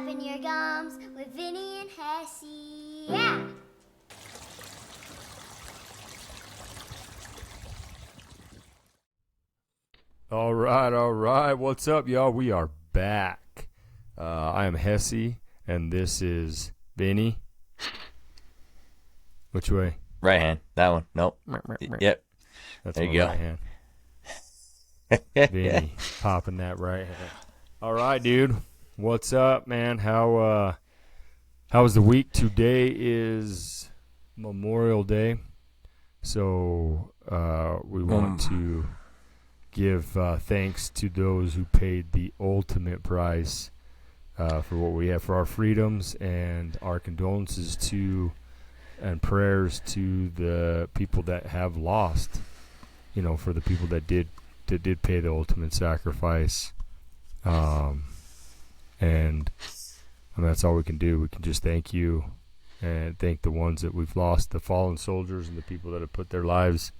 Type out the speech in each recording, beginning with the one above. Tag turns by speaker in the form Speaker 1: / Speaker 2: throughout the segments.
Speaker 1: flapping your gums with Vinny and Hessey. Yeah!
Speaker 2: All right. What's up, y'all? We are back. I am Hessey, and this is Vinny. Which way?
Speaker 3: Right hand. That one. Nope. Yep.
Speaker 2: That's
Speaker 3: there
Speaker 2: my
Speaker 3: you go.
Speaker 2: right hand. Vinny popping that right hand. All right, dude. What's up, man? How was the week? Today is Memorial Day, so we want to give thanks to those who paid the ultimate price for what we have for our freedoms, and our condolences to and prayers to the people that have lost. You know, for the people that did pay the ultimate sacrifice. And I mean, that's all we can do. We can just thank you and thank the ones that we've lost, the fallen soldiers and the people that have put their lives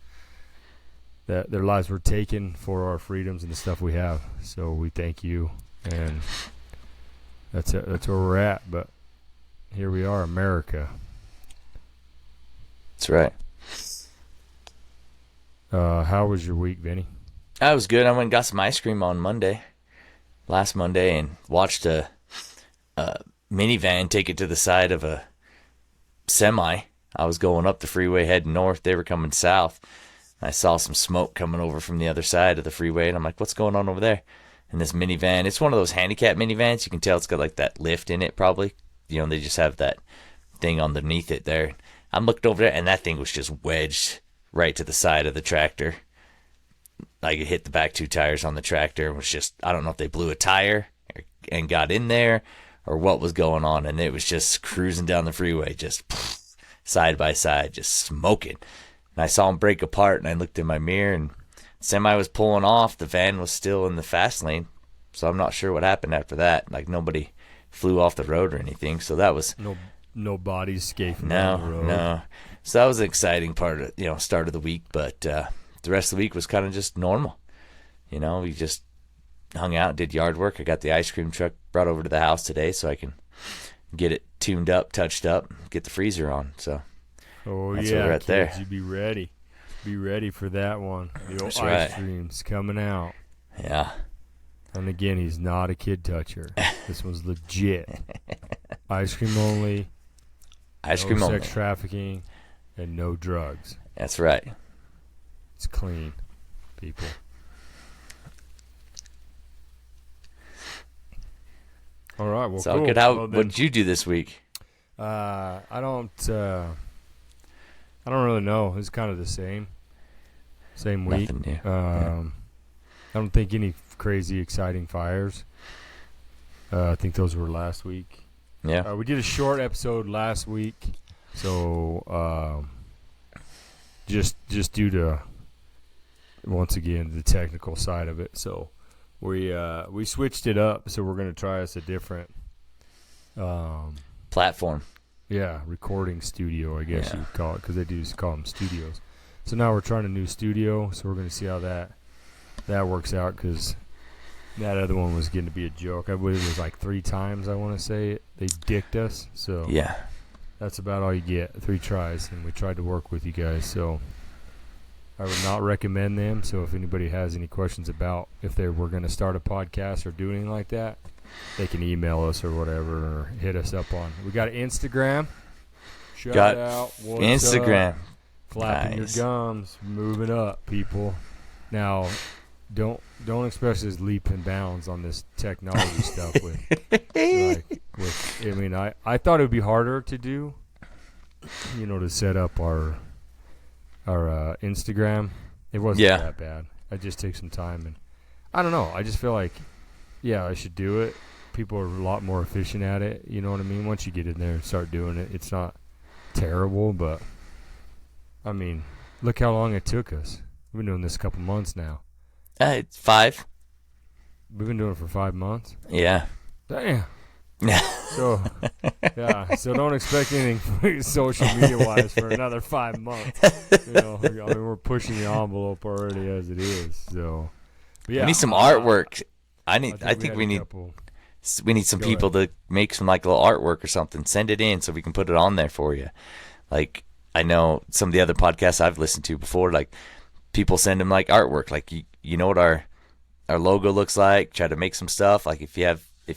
Speaker 2: were taken for our freedoms and the stuff we have. So we thank you, and that's it. That's where we're at. But here we are, America.
Speaker 3: That's right.
Speaker 2: How was your week, Vinny?
Speaker 3: That was good. I went and got some ice cream on last Monday, and watched a minivan take it to the side of a semi. I was going up the freeway heading north. They were coming south. I saw some smoke coming over from the other side of the freeway, and I'm like, what's going on over there? And this minivan, it's one of those handicap minivans. You can tell it's got like that lift in it probably. You know, they just have that thing underneath it there. I'm looking over there, and that thing was just wedged right to the side of the tractor. Like it hit the back two tires on the tractor. It was just, I don't know if they blew a tire and got in there or what was going on. And it was just cruising down the freeway, just side by side, just smoking. And I saw him break apart, and I looked in my mirror, and the semi was pulling off. The van was still in the fast lane. So I'm not sure what happened after that. Like nobody flew off the road or anything. So that was
Speaker 2: no bodies escaping down the road.
Speaker 3: No. So that was an exciting part of, start of the week, but the rest of the week was kind of just normal. You know, we just hung out, did yard work. I got the ice cream truck brought over to the house today so I can get it tuned up, touched up, get the freezer on. So that's
Speaker 2: yeah,
Speaker 3: where we're at
Speaker 2: kids,
Speaker 3: there.
Speaker 2: You be ready. Be ready for that one. The old
Speaker 3: That's
Speaker 2: ice
Speaker 3: right.
Speaker 2: cream's coming out.
Speaker 3: Yeah.
Speaker 2: And again, he's not a kid toucher. This one's legit. Ice cream only.
Speaker 3: Ice cream
Speaker 2: no
Speaker 3: only.
Speaker 2: Sex trafficking, and no drugs.
Speaker 3: That's right.
Speaker 2: It's clean, people. All right, well,
Speaker 3: So
Speaker 2: cool.
Speaker 3: good. What did you do this week?
Speaker 2: I don't really know. It's kind of the same week.
Speaker 3: Nothing new.
Speaker 2: I don't think any crazy exciting fires. I think those were last week.
Speaker 3: Yeah.
Speaker 2: We did a short episode last week, so just due to, once again, the technical side of it. So we switched it up. So we're going to try us a different
Speaker 3: Platform.
Speaker 2: Yeah, recording studio, I guess you would call it, because they do just call them studios. So now we're trying a new studio, so we're going to see how that works out, because that other one was getting to be a joke. I believe it was like 3 times, I want to say, they dicked us. So
Speaker 3: Yeah.
Speaker 2: that's about all you get, 3 tries, and we tried to work with you guys. So I would not recommend them. So if anybody has any questions about if they were going to start a podcast or do anything like that, they can email us or whatever, or hit us up on. We got Instagram. Shout out. What's
Speaker 3: Instagram.
Speaker 2: up? Flapping
Speaker 3: Nice.
Speaker 2: your gums, moving up, people. Now, don't expect us leap and bounds on this technology stuff. I thought it would be harder to do, to set up our Instagram. It wasn't that bad. I just take some time, and I don't know. I just feel like, I should do it. People are a lot more efficient at it. You know what I mean? Once you get in there and start doing it, it's not terrible, but I mean, look how long it took us. We've been doing this a couple months now.
Speaker 3: It's 5.
Speaker 2: We've been doing it for 5 months.
Speaker 3: Yeah.
Speaker 2: Damn. So don't expect anything social media wise for another 5 months. We're pushing the envelope already as it is. So,
Speaker 3: we need some artwork. I think we need We need some people to make some like little artwork or something. Send it in so we can put it on there for you. Like I know some of the other podcasts I've listened to before, like people send them like artwork. Like you know what our logo looks like. Try to make some stuff. Like if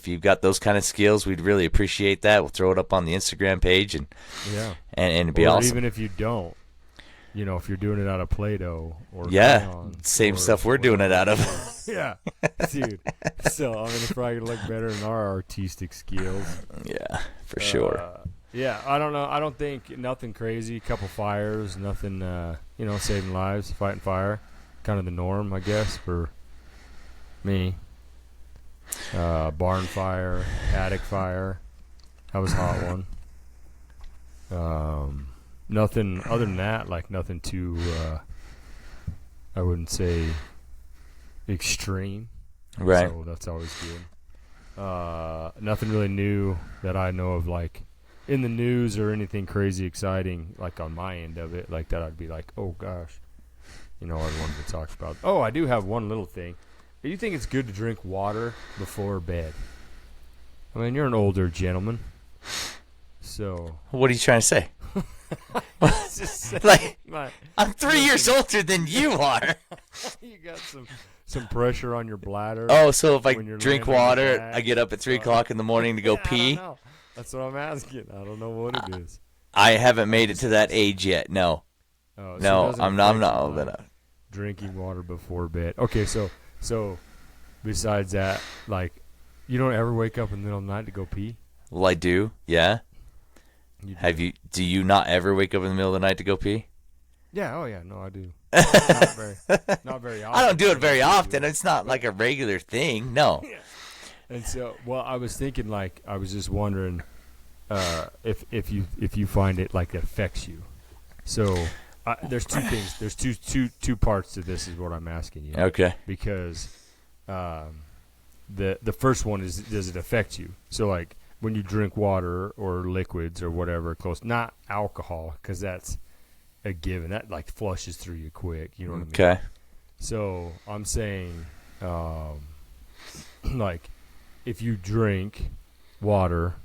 Speaker 3: you've got those kind of skills, we'd really appreciate that. We'll throw it up on the Instagram page and it'd be awesome.
Speaker 2: Even if you don't, if you're doing it out of Play-Doh or
Speaker 3: same stuff we're doing it out of.
Speaker 2: Yeah, dude. So it's probably gonna look better than our artistic skills.
Speaker 3: Yeah, for sure.
Speaker 2: Yeah, I don't know. I don't think nothing crazy. Couple fires, nothing. Saving lives, fighting fire, kind of the norm, I guess, for me. Barn fire, attic fire. That was a hot one. Nothing other than that, like nothing too, I wouldn't say extreme.
Speaker 3: Right.
Speaker 2: So that's always good. Nothing really new that I know of, like in the news or anything crazy exciting, like on my end of it, like that I'd be like, oh gosh, I wanted to talk about. Oh, I do have one little thing. Do you think it's good to drink water before bed? I mean, you're an older gentleman, so.
Speaker 3: What are you trying to say? I'm 3 years older than you are.
Speaker 2: You got some pressure on your bladder.
Speaker 3: Oh, so if I drink water, I get up at 3 o'clock in the morning to go pee?
Speaker 2: I don't know. That's what I'm asking. I don't know what it is.
Speaker 3: I haven't made it to that age yet. No.
Speaker 2: Oh,
Speaker 3: no, I'm not old enough.
Speaker 2: Drinking water before bed. Okay, so besides that, like, you don't ever wake up in the middle of the night to go pee?
Speaker 3: Well, I do. Yeah. Do you not ever wake up in the middle of the night to go pee?
Speaker 2: Yeah. Oh, yeah. No, I do. Not very often.
Speaker 3: I don't do it very often. It's not like a regular thing. No.
Speaker 2: Yeah. And so, I was thinking, like, I was just wondering if you find it like it affects you. So there's two things. There's two parts to this. Is what I'm asking you.
Speaker 3: Okay.
Speaker 2: Because the first one is, does it affect you? So like when you drink water or liquids or whatever, not alcohol, because that's a given. That like flushes through you quick. You know what I mean?
Speaker 3: Okay.
Speaker 2: So I'm saying, like, if you drink water,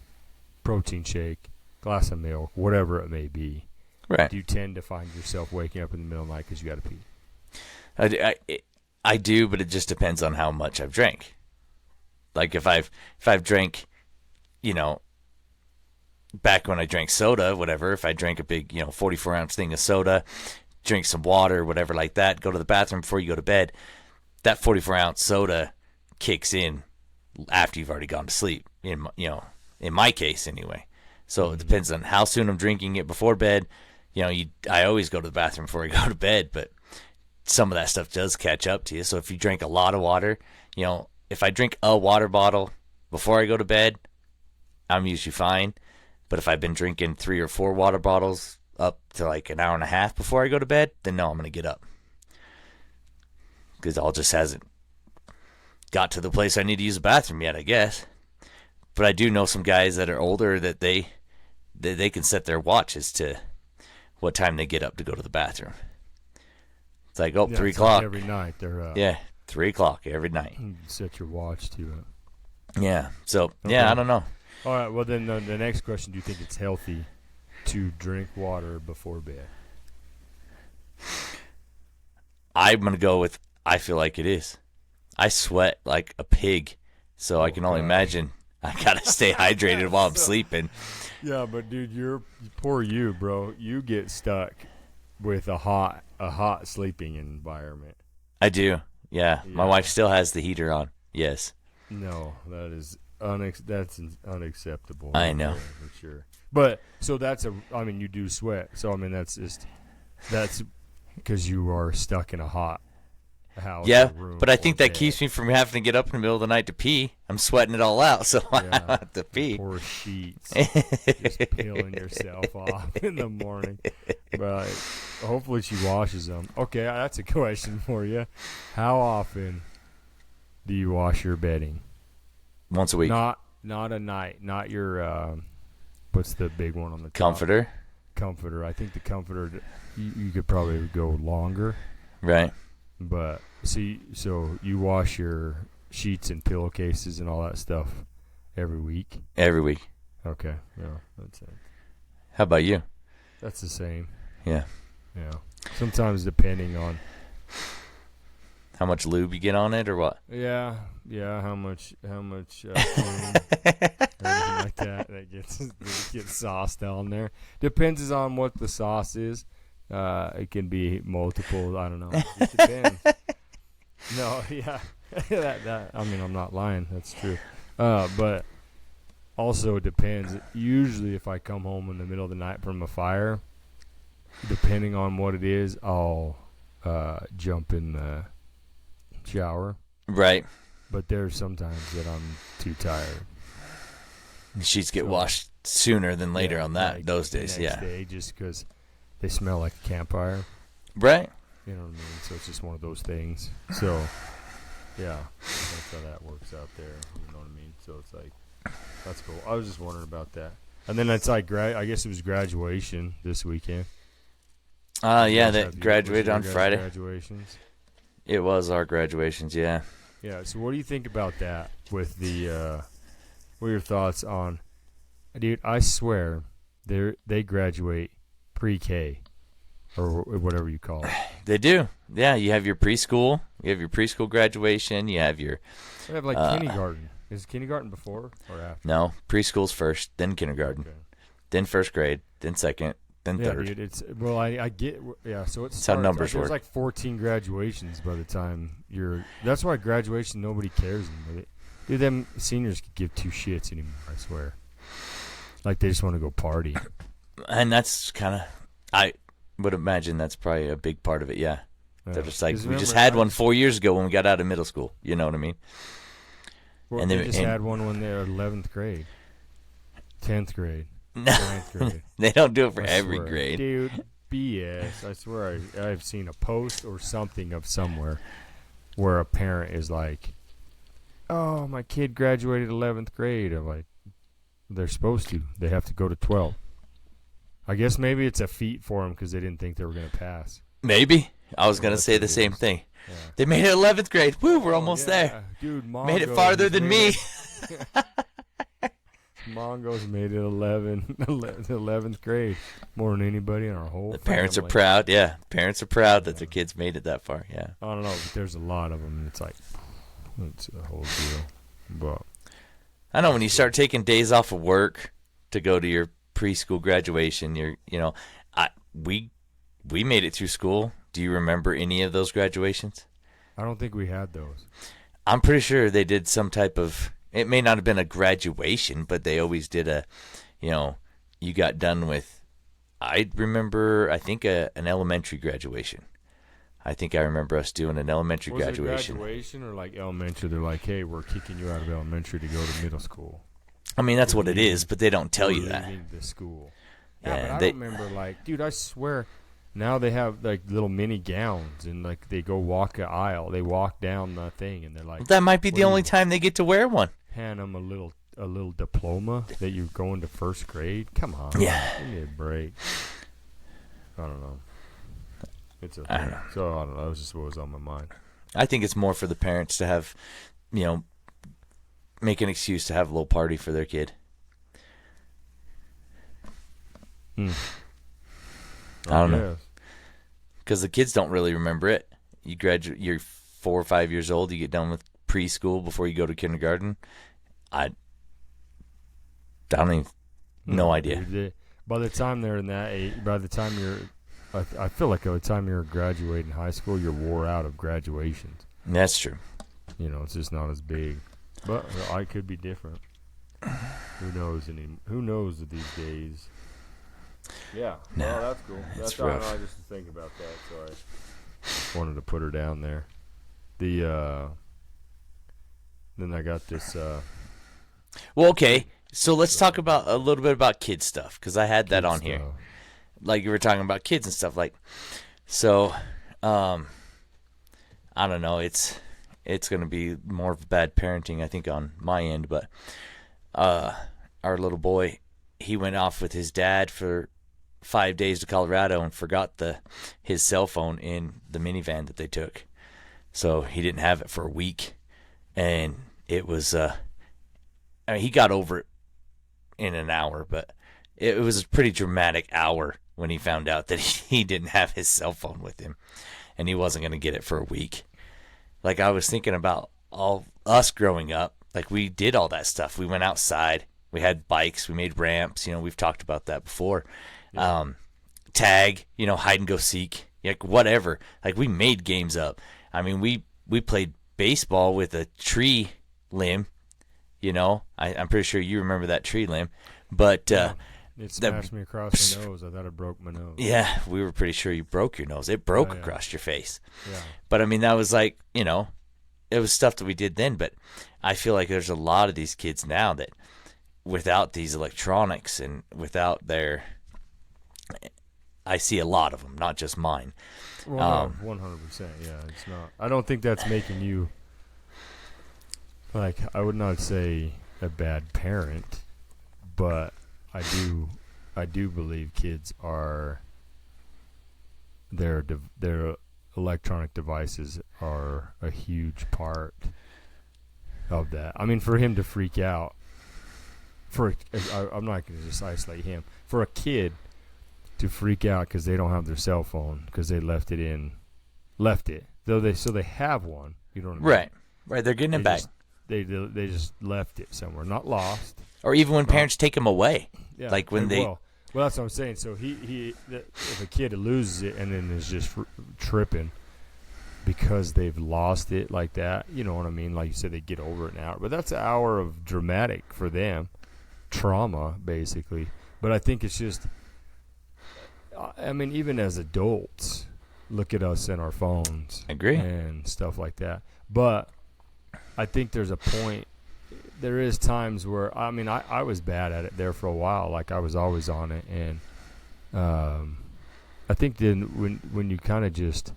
Speaker 2: protein shake, glass of milk, whatever it may be,
Speaker 3: right?
Speaker 2: Do you tend to find yourself waking up in the middle of the night because you got to pee?
Speaker 3: I do, but it just depends on how much I've drank. Like if I've drank, back when I drank soda, whatever, if I drank a big, 44-ounce thing of soda, drink some water, whatever like that, go to the bathroom before you go to bed, that 44-ounce soda kicks in after you've already gone to sleep, in my case anyway. So it depends on how soon I'm drinking it before bed. I always go to the bathroom before I go to bed, but some of that stuff does catch up to you. So if you drink a lot of water, if I drink a water bottle before I go to bed, I'm usually fine. But if I've been drinking 3 or 4 water bottles up to like an hour and a half before I go to bed, then no, I'm going to get up. Because all just hasn't got to the place I need to use the bathroom yet, I guess. But I do know some guys that are older that they can set their watches to what time they get up to go to the bathroom. It's like, 3 o'clock.
Speaker 2: Like every night.
Speaker 3: They're 3 o'clock every night.
Speaker 2: You set your watch to it.
Speaker 3: Yeah. So,
Speaker 2: okay.
Speaker 3: I don't know.
Speaker 2: All right. Well, then the next question, do you think it's healthy to drink water before bed?
Speaker 3: I'm going to go with, I feel like it is. I sweat like a pig, so I can only imagine I got to stay hydrated while I'm sleeping. Yeah,
Speaker 2: but dude, poor you, bro. You get stuck with a hot sleeping environment.
Speaker 3: I do. Yeah. My wife still has the heater on. Yes.
Speaker 2: No, that's unacceptable.
Speaker 3: I know.
Speaker 2: For sure. But so you do sweat. So that's because you are stuck in a hot house.
Speaker 3: Yeah, but I think that keeps me from having to get up in the middle of the night to pee. I'm sweating it all out, so I don't have to pee.
Speaker 2: Poor sheets. Just peeling yourself off in the morning. But hopefully she washes them. Okay, that's a question for you. How often do you wash your bedding?
Speaker 3: Once a week.
Speaker 2: Not a night. Not your what's the big one on the top?
Speaker 3: Comforter.
Speaker 2: I think the comforter, you could probably go longer.
Speaker 3: Right.
Speaker 2: But so you wash your sheets and pillowcases and all that stuff Every week?
Speaker 3: Every week.
Speaker 2: Okay. Yeah, that's it.
Speaker 3: How about you?
Speaker 2: That's the same.
Speaker 3: Yeah.
Speaker 2: Yeah. Sometimes depending on.
Speaker 3: How much lube you get on it or what?
Speaker 2: Yeah. How much everything like that gets sauced on there. Depends on what the sauce is. It can be multiple. I don't know. It depends. No, yeah. that. I mean, I'm not lying. That's true. But also it depends. Usually, if I come home in the middle of the night from a fire, depending on what it is, I'll jump in the shower.
Speaker 3: Right.
Speaker 2: But there's sometimes that I'm too tired.
Speaker 3: Sheets get washed sooner than later on that
Speaker 2: like
Speaker 3: those days.
Speaker 2: The next day, just because they smell like a campfire.
Speaker 3: Right.
Speaker 2: You know what I mean? So it's just one of those things. So, yeah, that's how that works out there. You know what I mean? So it's like, that's cool. I was just wondering about that. And then it's like, I guess it was graduation this weekend.
Speaker 3: Yeah, that graduated on Friday.
Speaker 2: Graduations.
Speaker 3: It was our graduations, yeah.
Speaker 2: Yeah, so what do you think about that with the, what are your thoughts on, dude, I swear, they graduate pre-K, or whatever you call it.
Speaker 3: They do. Yeah, you have your preschool. You have your preschool graduation. You have your...
Speaker 2: They have like kindergarten. Is kindergarten before or after?
Speaker 3: No, preschool's first, then kindergarten, then first grade, then second, then third.
Speaker 2: Dude, it's well, I get so it's
Speaker 3: how numbers
Speaker 2: There's
Speaker 3: work.
Speaker 2: like 14 graduations by the time you're. That's why graduation nobody cares anymore. Dude, them seniors could give two shits anymore. I swear. Like they just want to go party.
Speaker 3: And that's kind of, I would imagine that's probably a big part of it. Yeah, they're just like, we just had one 4 years ago when we got out of middle school. You know what I mean?
Speaker 2: Well, and they just had one when they were 11th grade, 10th grade.
Speaker 3: No,
Speaker 2: 9th grade.
Speaker 3: They don't do it for every grade.
Speaker 2: Dude, BS. I swear I've seen a post or something of somewhere where a parent is like, oh, my kid graduated 11th grade. I'm like, they're supposed to. They have to go to 12. I guess maybe it's a feat for them because they didn't think they were going to pass.
Speaker 3: Maybe. I was going to say the same thing. Yeah. They made it 11th grade. Woo, we're almost there.
Speaker 2: Dude,
Speaker 3: made it farther than me.
Speaker 2: Mongo's made it 11th grade more than anybody in our whole
Speaker 3: family. The parents are proud, yeah. Parents are proud that their kids made it that far, yeah.
Speaker 2: I don't know, but there's a lot of them. It's like, it's a whole deal. But
Speaker 3: I know when you start taking days off of work to go to your preschool graduation, we made it through school. Do you remember any of those graduations?
Speaker 2: I don't think we had those.
Speaker 3: I'm pretty sure they did some type of... It may not have been a graduation, but they always did you got done with, I think an elementary graduation. I think I remember us doing an elementary graduation.
Speaker 2: Was it graduation or like elementary? They're like, hey, we're kicking you out of elementary to go to middle school.
Speaker 3: I mean, that's what it is, but they don't tell you that.
Speaker 2: The school.
Speaker 3: Yeah,
Speaker 2: but I remember, like, dude, I swear, now they have like little mini gowns and like they go walk an aisle. They walk down the thing and they're like,
Speaker 3: that might be the only time they get to wear one.
Speaker 2: Hand them a little diploma that you're going to first grade. Come on,
Speaker 3: yeah,
Speaker 2: give me a break. I don't know. It's okay.
Speaker 3: I don't know.
Speaker 2: So I don't know. That was just what was on my mind.
Speaker 3: I think it's more for the parents to have, make an excuse to have a little party for their kid. I don't know, because the kids don't really remember it. You graduate, you're 4 or 5 years old. You get done with preschool before you go to kindergarten. I don't even, no idea.
Speaker 2: By the time they're in that age, I feel like by the time you're graduating high school, you're wore out of graduations.
Speaker 3: That's true.
Speaker 2: It's just not as big. But I could be different. Who knows? Who knows these days? Yeah. No, that's cool. That's rough. I just think about that. So I just wanted to put her down there. Then I got this.
Speaker 3: Well, okay. So let's talk about a little bit about kid stuff, because I had that on here. Like you were talking about kids and stuff, like. So, I don't know. It's going to be more of bad parenting, I think, on my end. But our little boy, he went off with his dad for 5 days to Colorado and forgot his cell phone in the minivan that they took. So he didn't have it for a week. And it was I mean, he got over it in an hour, but it was a pretty dramatic hour when he found out that he didn't have his cell phone with him and he wasn't going to get it for a week. Like, I was thinking about all us growing up. Like, we did all that stuff. We went outside. We had bikes. We made ramps. We've talked about that before. Yeah. Tag, hide and go seek, like whatever. Like, we made games up. I mean, we played baseball with a tree limb. I'm pretty sure you remember that tree limb. But
Speaker 2: it smashed me across the nose. I thought it broke my nose.
Speaker 3: Yeah, we were pretty sure you broke your nose. It broke across your face.
Speaker 2: Yeah.
Speaker 3: But I mean, that was like, it was stuff that we did then. But I feel like there's a lot of these kids now that without these electronics and without their, I see a lot of them, not just mine.
Speaker 2: Well, 100%. Yeah, it's not. I don't think that's making you, like, I would not say a bad parent, but I do believe kids are, their electronic devices are a huge part of that. I mean, for him to freak out, I'm not going to just isolate him. For a kid to freak out because they don't have their cell phone because they left it. So they have one. You know what I mean?
Speaker 3: Right. They're getting it back.
Speaker 2: They just left it somewhere, not lost.
Speaker 3: Or even when parents take them away.
Speaker 2: Yeah.
Speaker 3: Like when they.
Speaker 2: Well, that's what I'm saying. So if a kid loses it and then is just tripping because they've lost it like that, you know what I mean? Like you said, they get over it now. But that's an hour of dramatic for them. Trauma, basically. But I think it's just, I mean, even as adults, look at us and our phones.
Speaker 3: I agree.
Speaker 2: And stuff like that. But I think there's a point, there is times where, I mean, I was bad at it there for a while. Like, I was always on it. And I think then when you kind of just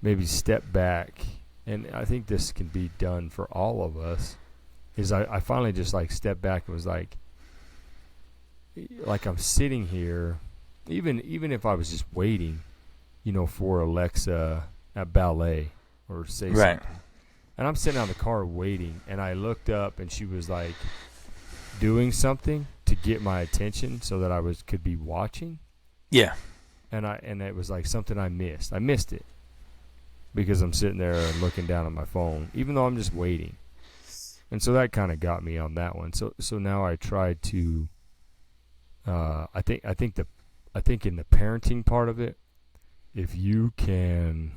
Speaker 2: maybe step back, and I think this can be done for all of us, is I finally just, like, stepped back and was like I'm sitting here, even if I was just waiting, for Alexa at ballet or say something. And I'm sitting out in the car waiting, and I looked up, and she was, like, doing something to get my attention so that I could be watching.
Speaker 3: Yeah.
Speaker 2: And it was, like, something I missed. I missed it because I'm sitting there and looking down at my phone, even though I'm just waiting. And so that kind of got me on that one. So now I try to, I think in the parenting part of it, if you can,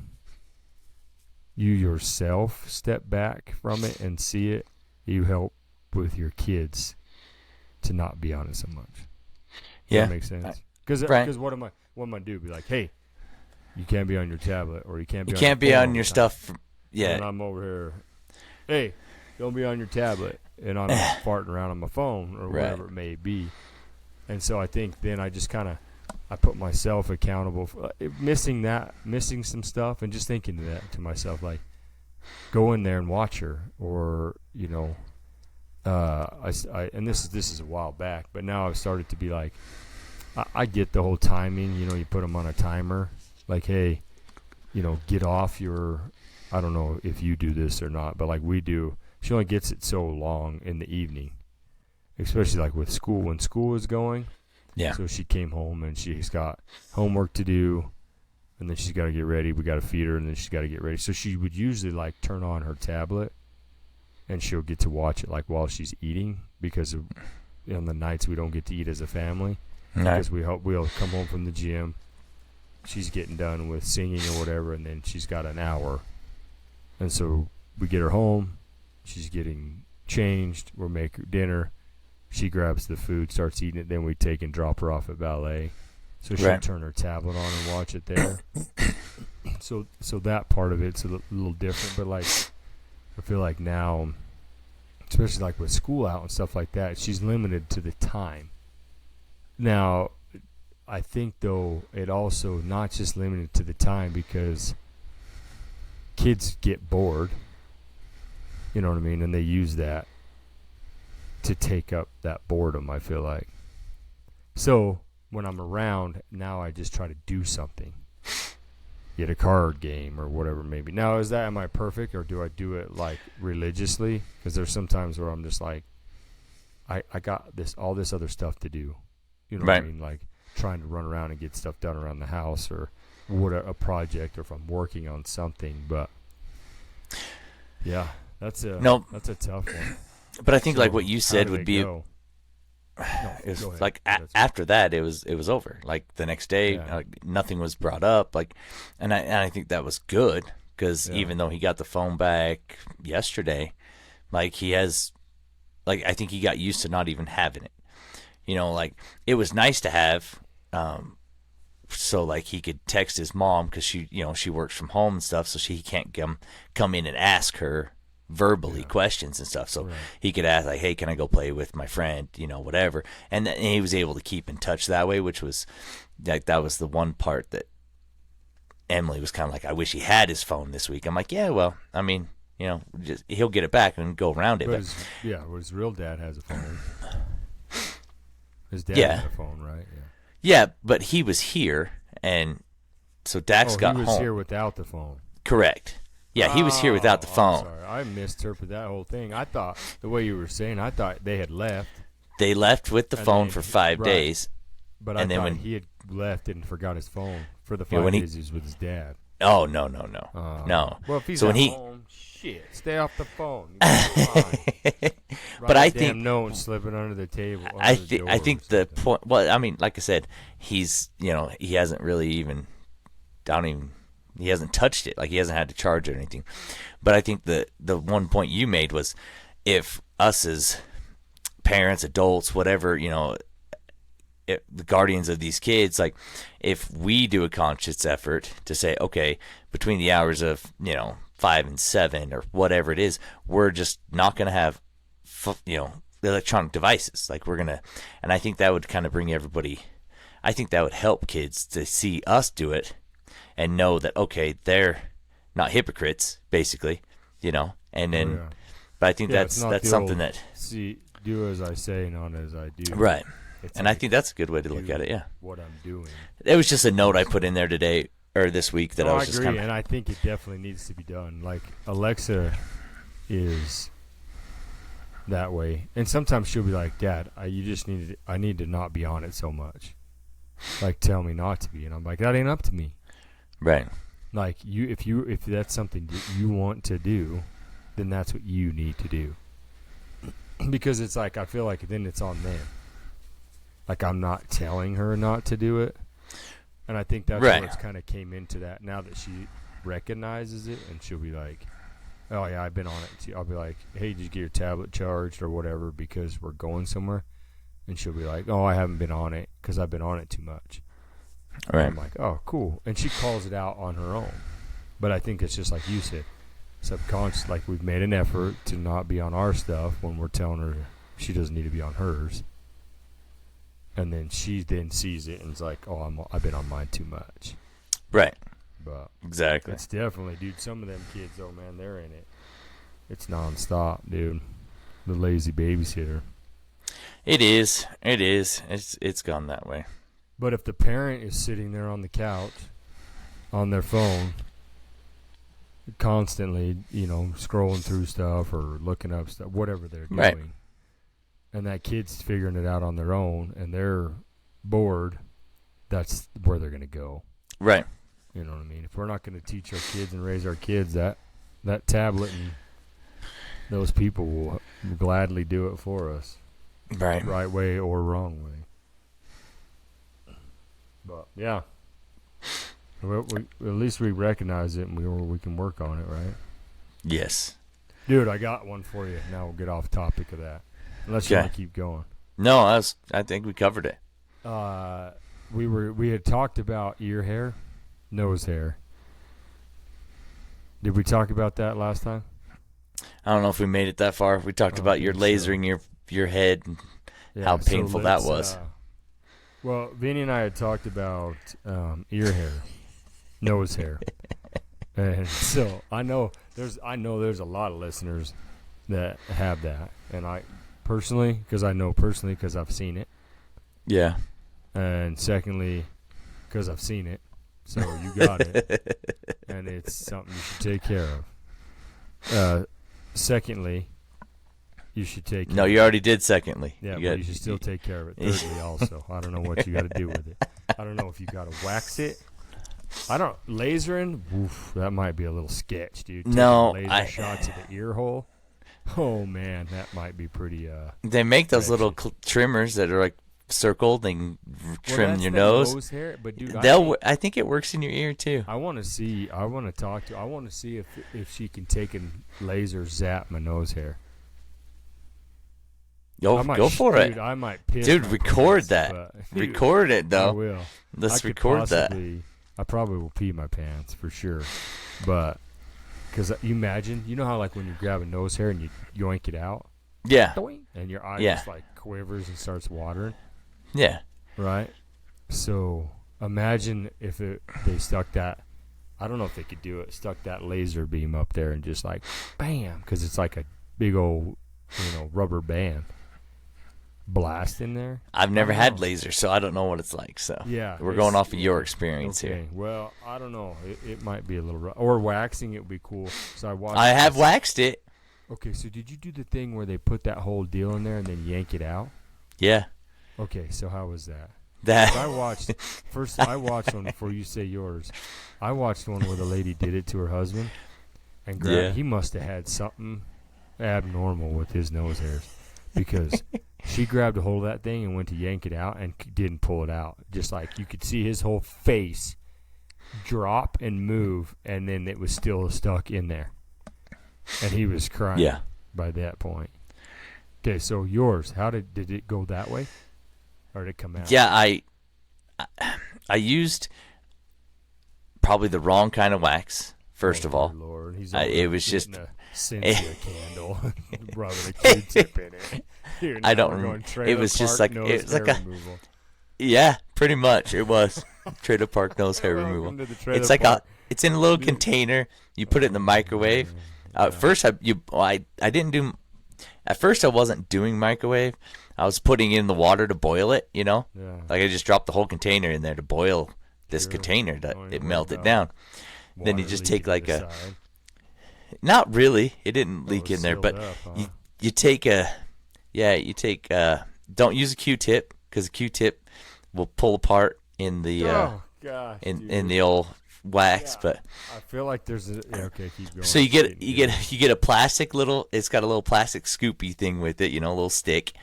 Speaker 2: you yourself step back from it and see it, you help with your kids to not be on it so much.
Speaker 3: Yeah.
Speaker 2: That makes sense. Because what am I do? Be like, hey, you can't be on your tablet, or you can't be
Speaker 3: on your stuff. Yeah.
Speaker 2: And I'm over here, hey, don't be on your tablet, and I'm farting around on my phone or whatever it may be. And so I think then I just kind of, I put myself accountable for missing some stuff, and just thinking that to myself, like, go in there and watch her, or and this is a while back, but now I've started to be like, I get the whole timing. You put them on a timer, like, hey, get off your. I don't know if you do this or not, but like we do. She only gets it so long in the evening, especially like with school, when school is going.
Speaker 3: Yeah.
Speaker 2: So she came home and she's got homework to do, and then she's got to get ready. We got to feed her, and then she's got to get ready. So she would usually like turn on her tablet, and she'll get to watch it like while she's eating, because on the nights we don't get to eat as a family. Because we'll come home from the gym. She's getting done with singing or whatever, and then she's got an hour. And so we get her home. She's getting changed. We'll make her dinner. She grabs the food, starts eating it. Then we take and drop her off at ballet. So she'll turn her tablet on and watch it there. So that part of it's a little different. But like, I feel like now, especially like with school out and stuff like that, she's limited to the time. Now, I think, though, it also not just limited to the time, because kids get bored, you know what I mean, and they use that to take up that boredom, I feel like. So when I'm around, now I just try to do something, get a card game or whatever maybe. Now, am I perfect, or do I do it like religiously? Because there's some times where I'm just like, I got all this other stuff to do. You know
Speaker 3: Right.
Speaker 2: what I mean? Like trying to run around and get stuff done around the house or what a project, or if I'm working on something. But yeah, that's a tough one.
Speaker 3: But I think
Speaker 2: So,
Speaker 3: like what you said
Speaker 2: how
Speaker 3: would
Speaker 2: did
Speaker 3: be.
Speaker 2: it go? No,
Speaker 3: It was
Speaker 2: go ahead.
Speaker 3: like
Speaker 2: That's-
Speaker 3: after that, it was over. Like the next day,
Speaker 2: Yeah.
Speaker 3: nothing was brought up. Like, and I think that was good because
Speaker 2: Yeah.
Speaker 3: even though he got the phone back yesterday, like he has, like I think he got used to not even having it. You know, like it was nice to have, so like he could text his mom because she works from home and stuff, so he can't come in and ask her verbally questions and stuff. So he could ask like, "Hey, can I go play with my friend?" Whatever. And he was able to keep in touch that way, which was like that was the one part that Emily was kind of like, "I wish he had his phone this week." I'm like, "Yeah, well, I mean, just, he'll get it back and go around it."
Speaker 2: But
Speaker 3: But
Speaker 2: his real dad has a phone. His dad
Speaker 3: Yeah.
Speaker 2: has a phone, right? Yeah.
Speaker 3: yeah, but he was here, and so Dax got
Speaker 2: he was
Speaker 3: home.
Speaker 2: here without the phone.
Speaker 3: Correct. Yeah, he was here without the
Speaker 2: I'm
Speaker 3: phone.
Speaker 2: sorry. I misinterpreted that whole thing. I thought the way you were saying, I thought they had left,
Speaker 3: They left with the
Speaker 2: And
Speaker 3: phone
Speaker 2: then-
Speaker 3: for 5
Speaker 2: right.
Speaker 3: days.
Speaker 2: but
Speaker 3: And
Speaker 2: I
Speaker 3: then
Speaker 2: thought
Speaker 3: when-
Speaker 2: he had left and forgot his phone for the
Speaker 3: Yeah,
Speaker 2: 5
Speaker 3: when he-
Speaker 2: days he was with his dad.
Speaker 3: Oh no. No.
Speaker 2: Well, if he's
Speaker 3: So
Speaker 2: at
Speaker 3: when he-
Speaker 2: home, shit, stay off the phone. You'll be fine.
Speaker 3: But
Speaker 2: Write
Speaker 3: I
Speaker 2: a damn
Speaker 3: think-
Speaker 2: note and slip it under the table.
Speaker 3: I
Speaker 2: under the
Speaker 3: think
Speaker 2: door
Speaker 3: I
Speaker 2: or
Speaker 3: think the
Speaker 2: something.
Speaker 3: point. Well, I mean, like I said, he's he hasn't really even. He hasn't touched it. Like he hasn't had to charge it or anything. But I think the one point you made was, if us as parents, adults, whatever, the guardians of these kids, like if we do a conscious effort to say, okay, between the hours of 5 and 7 or whatever it is, we're just not going to have electronic devices. Like we're gonna, and I think that would kind of bring everybody. I think that would help kids to see us do it and know that okay, they're not hypocrites, basically, And then,
Speaker 2: yeah.
Speaker 3: but I think
Speaker 2: Yeah, it's
Speaker 3: that's
Speaker 2: not the
Speaker 3: something
Speaker 2: old,
Speaker 3: that
Speaker 2: see, do as I say, not as I do.
Speaker 3: right.
Speaker 2: It's
Speaker 3: And I
Speaker 2: like,
Speaker 3: think that's a good way to look
Speaker 2: do
Speaker 3: at it. Yeah,
Speaker 2: what I'm doing.
Speaker 3: it was just a note I put in there today or this week that I
Speaker 2: I
Speaker 3: was just
Speaker 2: agree,
Speaker 3: kind of
Speaker 2: and I think it definitely needs to be done. Like Alexa is that way, and sometimes she'll be like, "Dad, I need to not be on it so much. Like, tell me not to be." And I'm like, "That ain't up to me."
Speaker 3: right.
Speaker 2: Like if that's something that you want to do, then that's what you need to do. Because it's like I feel like then it's on them. Like I'm not telling her not to do it, and I think that's
Speaker 3: Right.
Speaker 2: where it's kind of came into that. Now that she recognizes it, and she'll be like, "Oh yeah, I've been on it too." I'll be like, "Hey, did you get your tablet charged or whatever because we're going somewhere?" And she'll be like, "Oh, I haven't been on it because I've been on it too much."
Speaker 3: Right.
Speaker 2: I'm like, "Oh, cool," and she calls it out on her own. But I think it's just like you said, subconscious. Like we've made an effort to not be on our stuff when we're telling her she doesn't need to be on hers. And then she then sees it and is like, "Oh, I've been on mine too much."
Speaker 3: Right.
Speaker 2: But
Speaker 3: Exactly.
Speaker 2: it's definitely, dude. Some of them kids, oh man, they're in it. It's nonstop, dude. The lazy babysitter.
Speaker 3: It is. It is. It's gone that way.
Speaker 2: But if the parent is sitting there on the couch, on their phone, constantly, scrolling through stuff or looking up stuff, whatever they're doing,
Speaker 3: Right.
Speaker 2: and that kid's figuring it out on their own, and they're bored, that's where they're going to go.
Speaker 3: Right.
Speaker 2: You know what I mean? If we're not going to teach our kids and raise our kids, that tablet and those people will gladly do it for us,
Speaker 3: Right.
Speaker 2: right way or wrong way. But yeah, at least we recognize it and we can work on it, right?
Speaker 3: Yes.
Speaker 2: Dude, I got one for you. Now we'll get off topic of that, unless you
Speaker 3: Okay.
Speaker 2: want to keep going.
Speaker 3: No, I think we covered it.
Speaker 2: We had talked about ear hair, nose hair. Did we talk about that last time?
Speaker 3: I don't know if we made it that far. We talked
Speaker 2: I
Speaker 3: about
Speaker 2: don't
Speaker 3: your
Speaker 2: think so.
Speaker 3: lasering your head and how painful that was.
Speaker 2: Well, Vinny and I had talked about ear hair, nose hair, and so I know there's a lot of listeners that have that, and I personally, because I've seen it,
Speaker 3: Yeah.
Speaker 2: and secondly, because I've seen it, so you got it, and it's something you should take care of. Secondly, You should take care
Speaker 3: No,
Speaker 2: of
Speaker 3: you
Speaker 2: it.
Speaker 3: already did secondly.
Speaker 2: Yeah,
Speaker 3: You
Speaker 2: but you should still take care of it. Thirdly, also, I don't know what you got to do with it. I don't know if you got to wax it. I don't lasering. Oof, that might be a little sketch, dude. Taking
Speaker 3: No,
Speaker 2: laser shots at the ear hole. Oh man, that might be pretty.
Speaker 3: They make those little
Speaker 2: Sketchy.
Speaker 3: trimmers that are like circled and trim
Speaker 2: that's
Speaker 3: your
Speaker 2: the
Speaker 3: nose.
Speaker 2: hair, but dude,
Speaker 3: I think it works in your ear too.
Speaker 2: I want to see. I want to talk to. I want to see if she can take and laser zap my nose hair.
Speaker 3: Yo,
Speaker 2: I might,
Speaker 3: go for
Speaker 2: dude,
Speaker 3: it.
Speaker 2: I might piss.
Speaker 3: Dude,
Speaker 2: my
Speaker 3: record
Speaker 2: pants,
Speaker 3: that.
Speaker 2: but, dude,
Speaker 3: Record it,
Speaker 2: I
Speaker 3: though.
Speaker 2: will.
Speaker 3: Let's
Speaker 2: I could
Speaker 3: record that.
Speaker 2: I probably will pee my pants for sure, but because you imagine, you know how like when you grab a nose hair and you yoink it out,
Speaker 3: Yeah.
Speaker 2: and your eye
Speaker 3: Yeah.
Speaker 2: just like quivers and starts watering,
Speaker 3: Yeah.
Speaker 2: right? So imagine if they stuck that. I don't know if they could do it. Stuck that laser beam up there and just like, bam, because it's like a big old, rubber band blast in there.
Speaker 3: I've never
Speaker 2: I don't
Speaker 3: had
Speaker 2: know.
Speaker 3: laser, so I don't know what it's like. So
Speaker 2: Yeah,
Speaker 3: we're
Speaker 2: it's-
Speaker 3: going off of your experience
Speaker 2: Okay,
Speaker 3: here.
Speaker 2: well, I don't know. It might be a little rough. Or waxing it would be cool. So I watched.
Speaker 3: I have
Speaker 2: this-
Speaker 3: waxed it.
Speaker 2: Okay, so did you do the thing where they put that whole deal in there and then yank it out?
Speaker 3: Yeah.
Speaker 2: Okay, so how was that? 'Cause
Speaker 3: That.
Speaker 2: I watched first. I watched one before you say yours. I watched one where the lady did it to her husband, and
Speaker 3: Yeah.
Speaker 2: he must have had something abnormal with his nose hairs, because she grabbed a hold of that thing and went to yank it out and didn't pull it out. Just like you could see his whole face drop and move, and then it was still stuck in there, and he was crying.
Speaker 3: Yeah.
Speaker 2: By that point. Okay, so yours, how did it go that way, or did it come out?
Speaker 3: Yeah, I used probably the wrong kind of wax. First
Speaker 2: Oh,
Speaker 3: of all,
Speaker 2: dear Lord. He's
Speaker 3: it
Speaker 2: over
Speaker 3: was
Speaker 2: getting
Speaker 3: just-
Speaker 2: a Cynthia candle, rubbing a Q-tip in it. Here,
Speaker 3: I
Speaker 2: now
Speaker 3: don't
Speaker 2: we're
Speaker 3: rem-
Speaker 2: going
Speaker 3: it
Speaker 2: trailer
Speaker 3: was just
Speaker 2: park
Speaker 3: like-
Speaker 2: nose
Speaker 3: it was like
Speaker 2: hair
Speaker 3: a-
Speaker 2: removal.
Speaker 3: yeah, pretty much it was trailer park nose hair
Speaker 2: Welcome
Speaker 3: removal.
Speaker 2: to the trailer
Speaker 3: It's like
Speaker 2: park.
Speaker 3: it's in a little container. You put it in the microwave. At first, I didn't do. At first, I wasn't doing microwave. I was putting it in the water to boil it.
Speaker 2: Yeah.
Speaker 3: Like I just dropped the whole container in there to boil this
Speaker 2: Sure.
Speaker 3: container to
Speaker 2: Don't
Speaker 3: it
Speaker 2: even
Speaker 3: melt
Speaker 2: worry
Speaker 3: it
Speaker 2: about
Speaker 3: down. Then you
Speaker 2: Water
Speaker 3: just
Speaker 2: leaking
Speaker 3: take
Speaker 2: to
Speaker 3: like
Speaker 2: the
Speaker 3: a.
Speaker 2: side.
Speaker 3: Not really. It didn't
Speaker 2: Oh,
Speaker 3: leak
Speaker 2: it's
Speaker 3: in there,
Speaker 2: sealed
Speaker 3: but
Speaker 2: up, huh?
Speaker 3: you take a. Yeah, you take. Don't use a Q-tip because a Q-tip will pull apart in the
Speaker 2: Oh gosh.
Speaker 3: in
Speaker 2: dude.
Speaker 3: the old wax,
Speaker 2: Yeah.
Speaker 3: but.
Speaker 2: I feel like there's a. Yeah, okay, keep going.
Speaker 3: So you
Speaker 2: It's
Speaker 3: get
Speaker 2: getting good.
Speaker 3: you get a plastic little. It's got a little plastic scoopy thing with it, a little stick,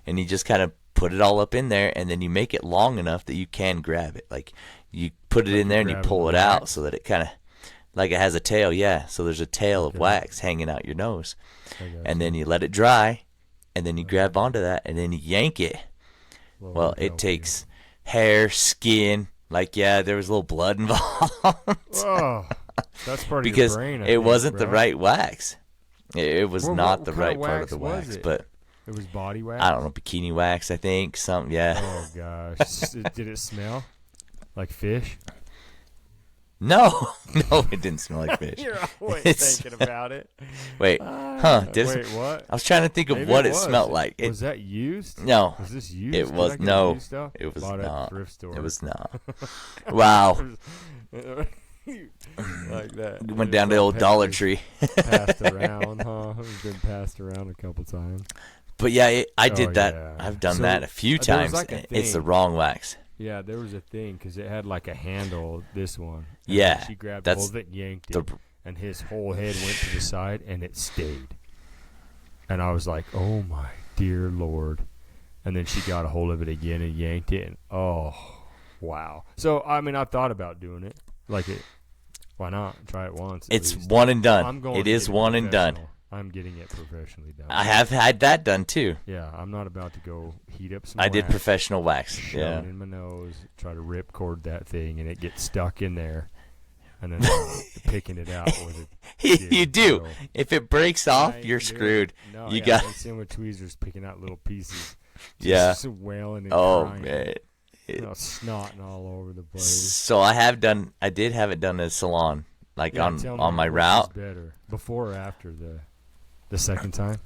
Speaker 3: and you just kind of put it all up in there, and then you make it long enough that you can grab it. Like you put it
Speaker 2: Like
Speaker 3: in there and you
Speaker 2: grabbing
Speaker 3: pull it
Speaker 2: the
Speaker 3: out
Speaker 2: wax?
Speaker 3: so that it kind of like it has a tail. Yeah, so there's a tail of
Speaker 2: Okay.
Speaker 3: wax hanging out your nose,
Speaker 2: I got
Speaker 3: and
Speaker 2: you.
Speaker 3: then you let it dry, and then you grab onto that, and then you yank it.
Speaker 2: Lord
Speaker 3: Well,
Speaker 2: help
Speaker 3: it
Speaker 2: you.
Speaker 3: takes hair, skin. Like there was a little blood involved.
Speaker 2: Oh, that's part of
Speaker 3: because
Speaker 2: your brain. I
Speaker 3: it
Speaker 2: think,
Speaker 3: wasn't the
Speaker 2: bro.
Speaker 3: right wax. It was
Speaker 2: Well,
Speaker 3: not
Speaker 2: what
Speaker 3: the
Speaker 2: kind of
Speaker 3: right part of
Speaker 2: wax
Speaker 3: the
Speaker 2: was
Speaker 3: wax,
Speaker 2: it?
Speaker 3: but
Speaker 2: It was body wax.
Speaker 3: I don't know, bikini wax, I think, something. Yeah.
Speaker 2: Oh gosh, did it smell like fish?
Speaker 3: No, no, it didn't smell like fish.
Speaker 2: You're always
Speaker 3: It's-
Speaker 2: thinking about it.
Speaker 3: Wait, Did
Speaker 2: Wait, what?
Speaker 3: I was trying to think of
Speaker 2: Maybe
Speaker 3: what it
Speaker 2: was.
Speaker 3: smelled like.
Speaker 2: Was that used?
Speaker 3: No,
Speaker 2: Was this used?
Speaker 3: it
Speaker 2: Did
Speaker 3: was
Speaker 2: I get
Speaker 3: no.
Speaker 2: used stuff?
Speaker 3: It was
Speaker 2: Bought at the
Speaker 3: not.
Speaker 2: thrift store.
Speaker 3: It was not. Wow.
Speaker 2: Like that.
Speaker 3: Went down to the old Dollar Tree.
Speaker 2: Passed around, huh? It's been passed around a couple times.
Speaker 3: But yeah, I did
Speaker 2: Oh,
Speaker 3: that.
Speaker 2: yeah.
Speaker 3: I've done
Speaker 2: So,
Speaker 3: that a few
Speaker 2: there was
Speaker 3: times.
Speaker 2: like a
Speaker 3: It's the
Speaker 2: thing.
Speaker 3: wrong wax.
Speaker 2: Yeah, there was a thing because it had like a handle. This one. And
Speaker 3: Yeah,
Speaker 2: then she grabbed
Speaker 3: that's
Speaker 2: hold of it, and yanked
Speaker 3: the-
Speaker 2: it, and his whole head went to the side, and it stayed. And I was like, "Oh my dear Lord!" And then she got a hold of it again and yanked it, and oh, wow. So I mean, I thought about doing it. Like it. Why not try it once? at
Speaker 3: It's
Speaker 2: least.
Speaker 3: one and done.
Speaker 2: I'm going.
Speaker 3: It
Speaker 2: to
Speaker 3: is
Speaker 2: get
Speaker 3: one and done.
Speaker 2: professional. I'm getting it professionally done.
Speaker 3: I have had that done too.
Speaker 2: Yeah, I'm not about to go heat up some.
Speaker 3: I did
Speaker 2: wax,
Speaker 3: professional wax.
Speaker 2: shove
Speaker 3: Yeah.
Speaker 2: it in my nose, try to rip cord that thing, and it gets stuck in there, and then I'm picking it out with it.
Speaker 3: You do.
Speaker 2: So,
Speaker 3: If it breaks off,
Speaker 2: I
Speaker 3: you're
Speaker 2: ain't doing
Speaker 3: screwed.
Speaker 2: it. No,
Speaker 3: You
Speaker 2: yeah,
Speaker 3: got-
Speaker 2: it's in with tweezers picking out little pieces.
Speaker 3: Yeah.
Speaker 2: Just wailing and
Speaker 3: Oh
Speaker 2: crying.
Speaker 3: man.
Speaker 2: Snotting all over the place.
Speaker 3: So I did have it done at a salon, like
Speaker 2: Yeah, tell me
Speaker 3: on my
Speaker 2: which is
Speaker 3: route.
Speaker 2: better, before or after the second time?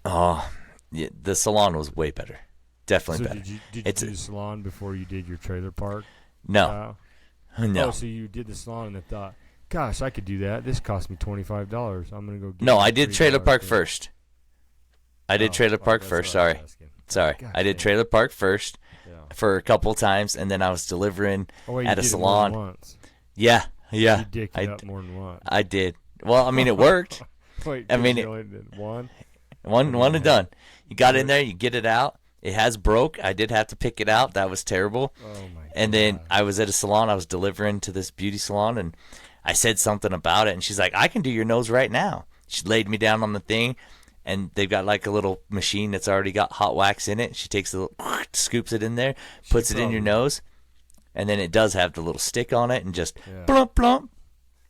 Speaker 3: Oh, yeah, the salon was way better. Definitely
Speaker 2: So
Speaker 3: better.
Speaker 2: did you
Speaker 3: It's
Speaker 2: do the salon before you did your trailer park?
Speaker 3: No,
Speaker 2: style?
Speaker 3: no,
Speaker 2: Oh, so you did the salon and then thought, gosh, I could do that. This cost me $25. I'm gonna go. Get
Speaker 3: no.
Speaker 2: my
Speaker 3: I did trailer
Speaker 2: $3
Speaker 3: park
Speaker 2: thing."
Speaker 3: first. I did trailer park
Speaker 2: that's
Speaker 3: first.
Speaker 2: what I was
Speaker 3: Sorry.
Speaker 2: asking.
Speaker 3: Sorry.
Speaker 2: God
Speaker 3: I did
Speaker 2: damn.
Speaker 3: trailer park first
Speaker 2: Yeah.
Speaker 3: for a couple times, and then I was delivering
Speaker 2: Oh, wait,
Speaker 3: at
Speaker 2: you
Speaker 3: a
Speaker 2: did it more than
Speaker 3: salon.
Speaker 2: once.
Speaker 3: Yeah.
Speaker 2: You dicked
Speaker 3: I,
Speaker 2: it up more than once.
Speaker 3: I did. Well, I mean, it worked.
Speaker 2: Wait,
Speaker 3: I mean,
Speaker 2: you only did one?
Speaker 3: One and done. You got in there, you get it out. It has broke. I did have to pick it out. That was terrible.
Speaker 2: Oh, my God.
Speaker 3: And then I was at a salon. I was delivering to this beauty salon, and I said something about it, and she's like, I can do your nose right now. She laid me down on the thing, and they've got like a little machine that's already got hot wax in it. She takes a little, scoops it in there, puts it in your nose, and then it does have the little stick on it, and just plump, plump.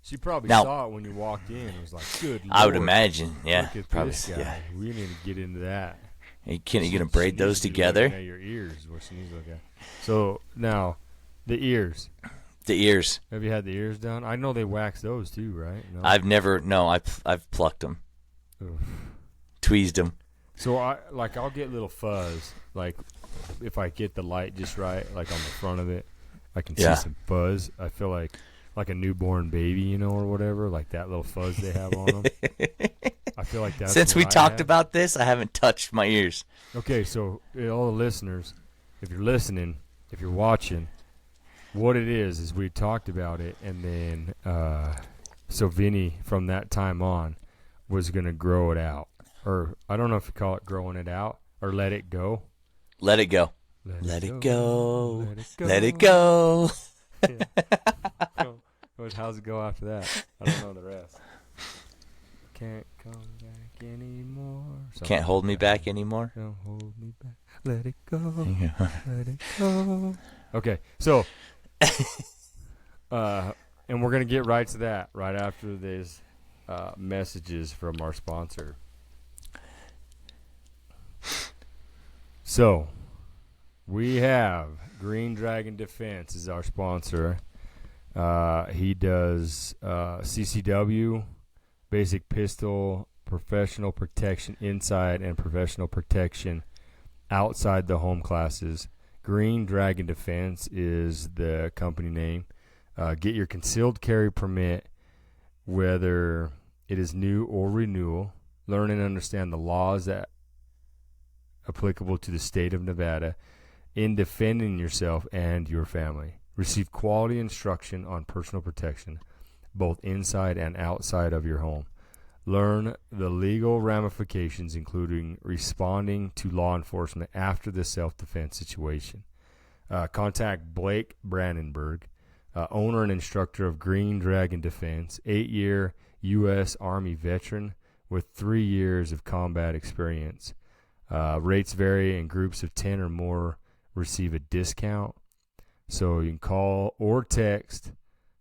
Speaker 2: She probably
Speaker 3: Now-
Speaker 2: saw it when you walked in. It was like, good
Speaker 3: I would
Speaker 2: Lord,
Speaker 3: imagine, yeah.
Speaker 2: Look at
Speaker 3: Probably,
Speaker 2: this guy.
Speaker 3: yeah.
Speaker 2: We need to get into that.
Speaker 3: You going to
Speaker 2: She
Speaker 3: braid
Speaker 2: needs
Speaker 3: those
Speaker 2: to be looking
Speaker 3: together?
Speaker 2: At your ears, is what she needs to look at. So now, the ears.
Speaker 3: The ears.
Speaker 2: Have you had the ears done? I know they wax those too, right? No?
Speaker 3: I've plucked them,
Speaker 2: Oof.
Speaker 3: tweezed them.
Speaker 2: So I'll get little fuzz. Like if I get the light just right, like on the front of it, I can see some fuzz. I feel like a newborn baby, you know, or whatever, like that little fuzz they have on them. I feel like that's
Speaker 3: Since we
Speaker 2: what I
Speaker 3: talked
Speaker 2: have.
Speaker 3: about this, I haven't touched my ears.
Speaker 2: Okay, so all the listeners, if you're listening, if you're watching, what it is we talked about it, and then so Vinny from that time on was gonna grow it out, or I don't know if you call it growing it out or let it go.
Speaker 3: Let it go. Let it go. Let it go.
Speaker 2: How's it go after that? I don't know the rest. Can't come back anymore.
Speaker 3: Can't hold me back anymore.
Speaker 2: Don't hold me back. Let it go. Let it go. Okay, so, and we're gonna get right to that right after these messages from our sponsor. So, we have Green Dragon Defense is our sponsor. He does CCW, basic pistol, professional protection inside and professional protection outside the home classes. Green Dragon Defense is the company name. Get your concealed carry permit, whether it is new or renewal. Learn and understand the laws that applicable to the state of Nevada in defending yourself and your family. Receive quality instruction on personal protection, both inside and outside of your home. Learn the legal ramifications, including responding to law enforcement after the self-defense situation. Contact Blake Brandenburg, owner and instructor of Green Dragon Defense, 8-year U.S. Army veteran with 3 years of combat experience. Rates vary, and groups of 10 or more receive a discount. So you can call or text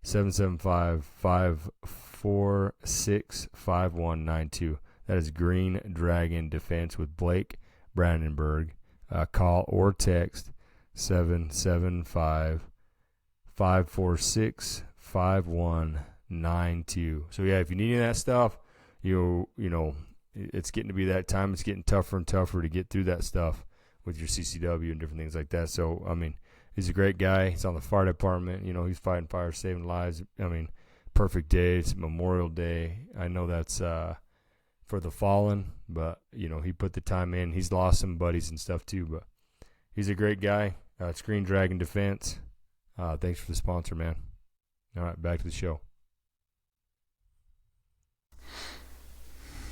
Speaker 2: 775-546-5192. That is Green Dragon Defense with Blake Brandenburg. Call or text 775-546-5192. So yeah, if you need any of that stuff, you know, it's getting to be that time. It's getting tougher and tougher to get through that stuff with your CCW and different things like that. So, I mean, he's a great guy. He's on the fire department. You know, he's fighting fire, saving lives. I mean, perfect day. It's Memorial Day. I know that's for the fallen, but, you know, he put the time in. He's lost some buddies and stuff too, but he's a great guy. It's Green Dragon Defense. Thanks for the sponsor, man. All right, back to the show.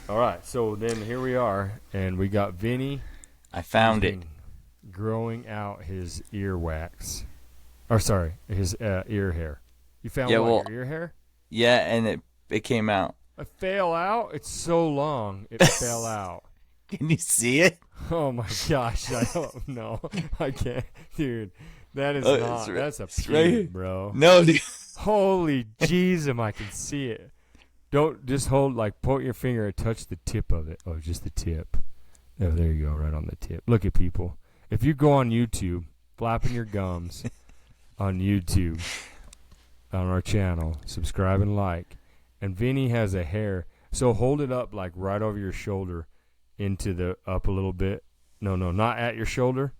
Speaker 2: All right, so then here we are, and we got Vinny.
Speaker 3: I found it.
Speaker 2: Growing out his ear wax. Or sorry, his ear hair. You found your ear hair?
Speaker 3: Yeah, and it came out.
Speaker 2: It fell out? It's so long, it fell out.
Speaker 3: Can you see it?
Speaker 2: Oh my gosh, I don't know. I can't. Dude, that is not. That's a pube,
Speaker 3: right,
Speaker 2: bro.
Speaker 3: No, dude.
Speaker 2: Holy jeez, I can see it. Don't just hold, like, point your finger and touch the tip of it. Oh, just the tip. Oh, there you go, right on the tip. Look at people. If you go on YouTube, flapping your gums on YouTube, on our channel, subscribe and like. And Vinny has a hair. So hold it up, like, right over your shoulder into the, up a little bit. No, not at your shoulder.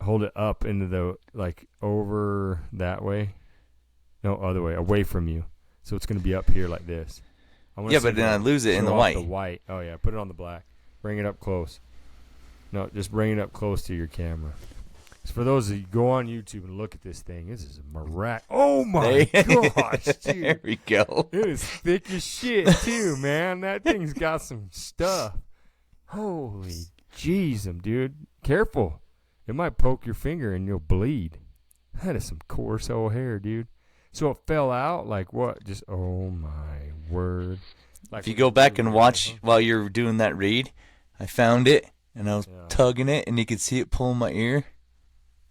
Speaker 2: Hold it up into the, like, over that way. No, other way, away from you. So it's going to be up here like this.
Speaker 3: Yeah, but then I lose it in the white.
Speaker 2: The white. Oh, yeah, put it on the black. Bring it up close. No, just bring it up close to your camera. So for those of you go on YouTube and look at this thing, this is a Oh my gosh, dude!
Speaker 3: There we go.
Speaker 2: It is thick as shit too, man. That thing's got some stuff. Holy jeez, dude! Careful, it might poke your finger and you'll bleed. That is some coarse old hair, dude. So it fell out like what? Just oh my word! Like
Speaker 3: If you go back and watch while you're doing that read, I found it and I was tugging it and you could see it pulling my ear.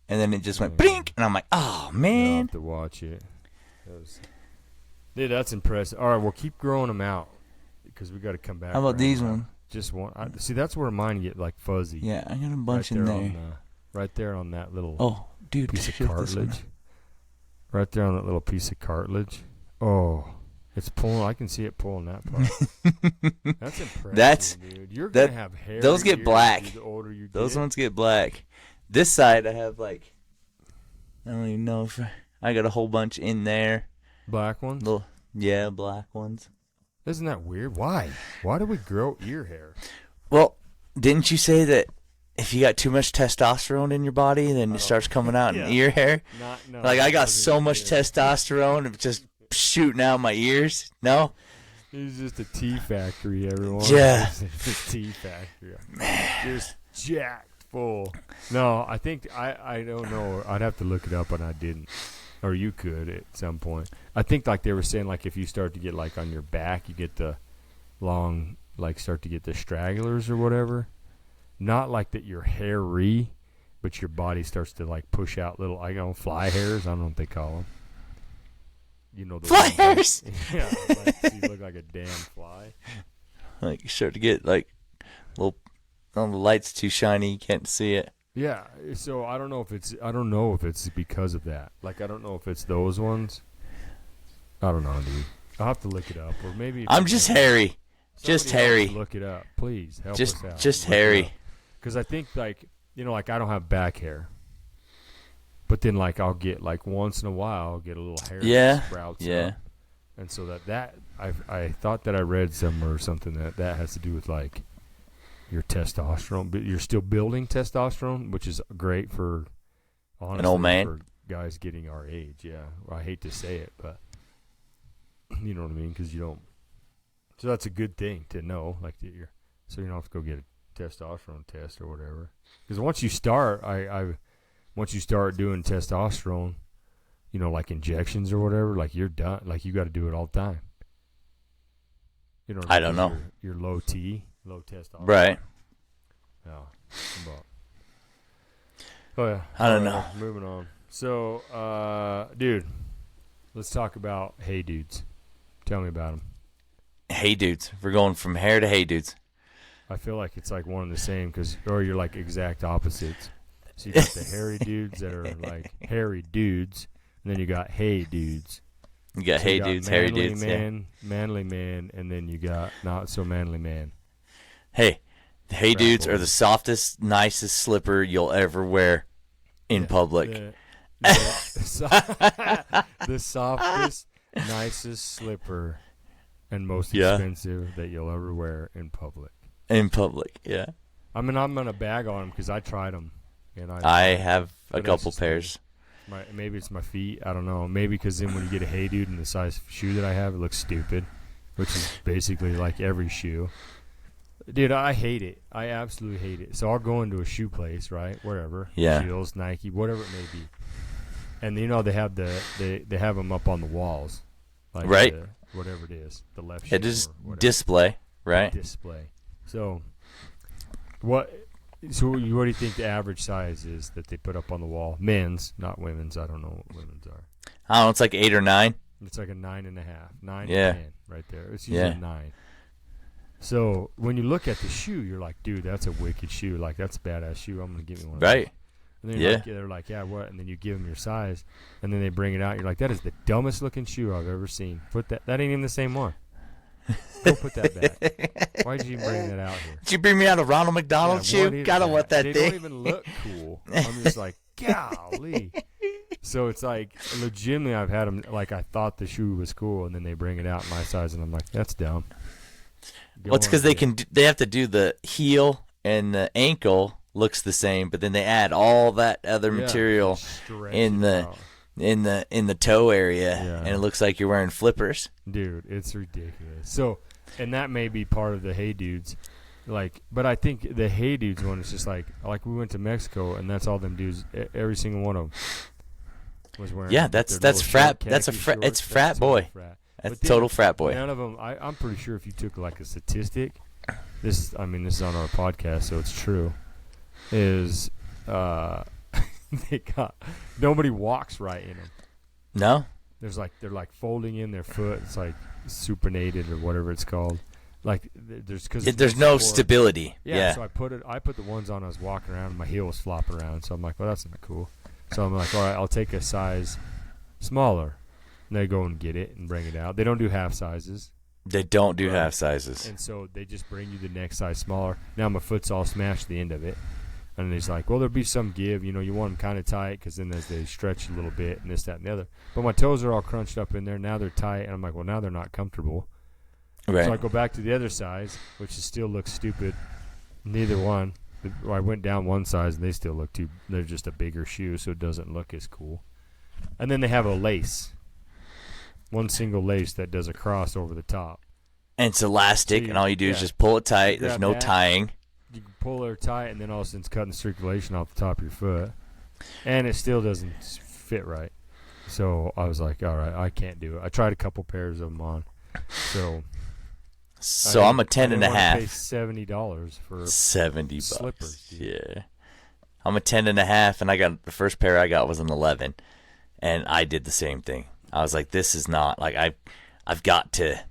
Speaker 3: And then it just went blink, and I'm like, oh,
Speaker 2: I'll
Speaker 3: man.
Speaker 2: have to watch it. Dude, that's impressive. All right, well, keep growing them out because we got to come back.
Speaker 3: How about these ones?
Speaker 2: Just one. See, that's where mine get like fuzzy.
Speaker 3: Yeah, I got a bunch in there.
Speaker 2: Right there on that little piece of cartilage. Right there on that little piece of cartilage. Oh, it's pulling. I can see it pulling that part. That's impressive, dude. You're going to have hair.
Speaker 3: Those get black.
Speaker 2: The older you get.
Speaker 3: Those ones get black. This side, I have like, I don't even know if I got a whole bunch in there.
Speaker 2: Black ones?
Speaker 3: Black ones.
Speaker 2: Isn't that weird? Why? Why do we grow ear hair?
Speaker 3: Well, didn't you say that if you got too much testosterone in your body, then it starts coming out in ear hair?
Speaker 2: No,
Speaker 3: like, I got so much testosterone, it's just shooting out my ears. No?
Speaker 2: It's just a tea factory, everyone.
Speaker 3: Yeah.
Speaker 2: It's a tea factory. Just jacked full. No, I think, I don't know. I'd have to look it up, and I didn't. Or you could at some point. I think like they were saying, like if you start to get like on your back, you get the long, like start to get the stragglers or whatever. Not like that you're hairy, but your body starts to like push out little, I don't know, fly hairs. I don't know what they call them. You know the
Speaker 3: fly hairs.
Speaker 2: Yeah, like, so you look like a damn fly.
Speaker 3: Like you start to get like little. Oh, the light's too shiny, you can't see it.
Speaker 2: Yeah, so I don't know if it's because of that. Like I don't know if it's those ones. I don't know, dude. I'll have to look it up, or maybe
Speaker 3: I'm just hairy. Just hairy.
Speaker 2: Look it up, please. Help us out.
Speaker 3: Just hairy.
Speaker 2: Because I think like like I don't have back hair, but then like I'll get like once in a while I'll get a little hair that sprouts up. And so that I thought that I read somewhere or something that has to do with like your testosterone, but you're still building testosterone, which is great for honestly,
Speaker 3: an old man,
Speaker 2: for guys getting our age. Yeah, I hate to say it, but you know what I mean, because you don't. So that's a good thing to know, like so you don't have to go get a testosterone test or whatever. Because once you start, once you start doing testosterone, like injections or whatever, like you're done. Like you got to do it all the time. You know,
Speaker 3: I don't know.
Speaker 2: You're low testosterone.
Speaker 3: Right.
Speaker 2: Yeah. Oh yeah.
Speaker 3: I don't know.
Speaker 2: Moving on. So, dude, let's talk about Hey Dudes. Tell me about them.
Speaker 3: Hey Dudes. We're going from hair to Hey Dudes.
Speaker 2: I feel like it's like one and the same, or you're like exact opposites. So you got the hairy dudes that are like hairy dudes, and then you got Hey Dudes.
Speaker 3: You got Hey Dudes, hairy dudes,
Speaker 2: manly man, and then you got not so manly man.
Speaker 3: Hey, the Hey Dudes are the softest, nicest slipper you'll ever wear in public.
Speaker 2: The softest, nicest slipper and most expensive that you'll ever wear in public.
Speaker 3: In public, yeah.
Speaker 2: I mean, I'm gonna bag on them because I tried them, and
Speaker 3: I have a couple pairs.
Speaker 2: Maybe it's my feet. I don't know. Maybe because then when you get a Hey Dude in the size shoe that I have, it looks stupid, which is basically like every shoe. Dude, I hate it. I absolutely hate it. So I'll go into a shoe place, right, wherever, Shields, Nike, whatever it may be, and they have they have them up on the walls, like
Speaker 3: right,
Speaker 2: whatever it is, the left shoe.
Speaker 3: It is display, right?
Speaker 2: Display. So what? So what do you think the average size is that they put up on the wall? Men's, not women's. I don't know what women's are.
Speaker 3: I don't know. It's like 8 or 9.
Speaker 2: It's like a 9.5, 9 to 10 right there. It's usually 9. So when you look at the shoe, you're like, dude, that's a wicked shoe. Like that's a badass shoe. I'm gonna give me one.
Speaker 3: Right.
Speaker 2: Of those. And then they're like, yeah, what? And then you give them your size, and then they bring it out. You're like, that is the dumbest looking shoe I've ever seen. That ain't even the same one. Go put that back. Why did you bring that out here?
Speaker 3: Did you bring me out a Ronald McDonald shoe? Gotta want that thing.
Speaker 2: They don't even look cool. I'm just like, golly. So it's like, legitimately, I've had them, like, I thought the shoe was cool, and then they bring it out in my size, and I'm like, that's dumb.
Speaker 3: Well, it's because they have to do the heel and the ankle looks the same, but then they add all that other material in the toe area, and it looks like you're wearing flippers.
Speaker 2: Dude, it's ridiculous. So, and that may be part of the Hey Dudes. Like, but I think the Hey Dudes one is just like we went to Mexico, and that's all them dudes. Every single one of them was wearing.
Speaker 3: Yeah, that's frat. It's frat boy. That's total frat boy.
Speaker 2: None of them. I'm pretty sure if you took like a statistic, this is on our podcast, so it's true. Is nobody walks right in them.
Speaker 3: No.
Speaker 2: They're like folding in their foot. It's like supinated or whatever it's called. Like there's no stability. Yeah. So I put the ones on. I was walking around, and my heel was flopping around. So I'm like, well, that's not cool. So I'm like, all right, I'll take a size smaller. And they go and get it and bring it out. They don't do half sizes.
Speaker 3: They don't do half sizes.
Speaker 2: And so they just bring you the next size smaller. Now my foot's all smashed at the end of it. And he's like, well, there'll be some give. You know, you want them kind of tight because then as they stretch a little bit and this, that, and the other. But my toes are all crunched up in there. Now they're tight. And I'm like, well, now they're not comfortable.
Speaker 3: Right.
Speaker 2: So I go back to the other size, which still looks stupid. Neither one. I went down one size, and they still look they're just a bigger shoe, so it doesn't look as cool. And then they have a lace. One single lace that does a cross over the top.
Speaker 3: And it's elastic, and all you do is just pull it tight. There's no tying.
Speaker 2: You can pull it tight, and then all of a sudden it's cutting the circulation off the top of your foot. And it still doesn't fit right. So I was like, all right, I can't do it. I tried a couple pairs of them on.
Speaker 3: So I'm a 10 and a half.
Speaker 2: Pay $70 for
Speaker 3: $70
Speaker 2: slippers. Dude.
Speaker 3: Yeah, I'm a 10 and a half, and I got the first pair I got was an 11, and I did the same thing. I was like, this is not like I've got to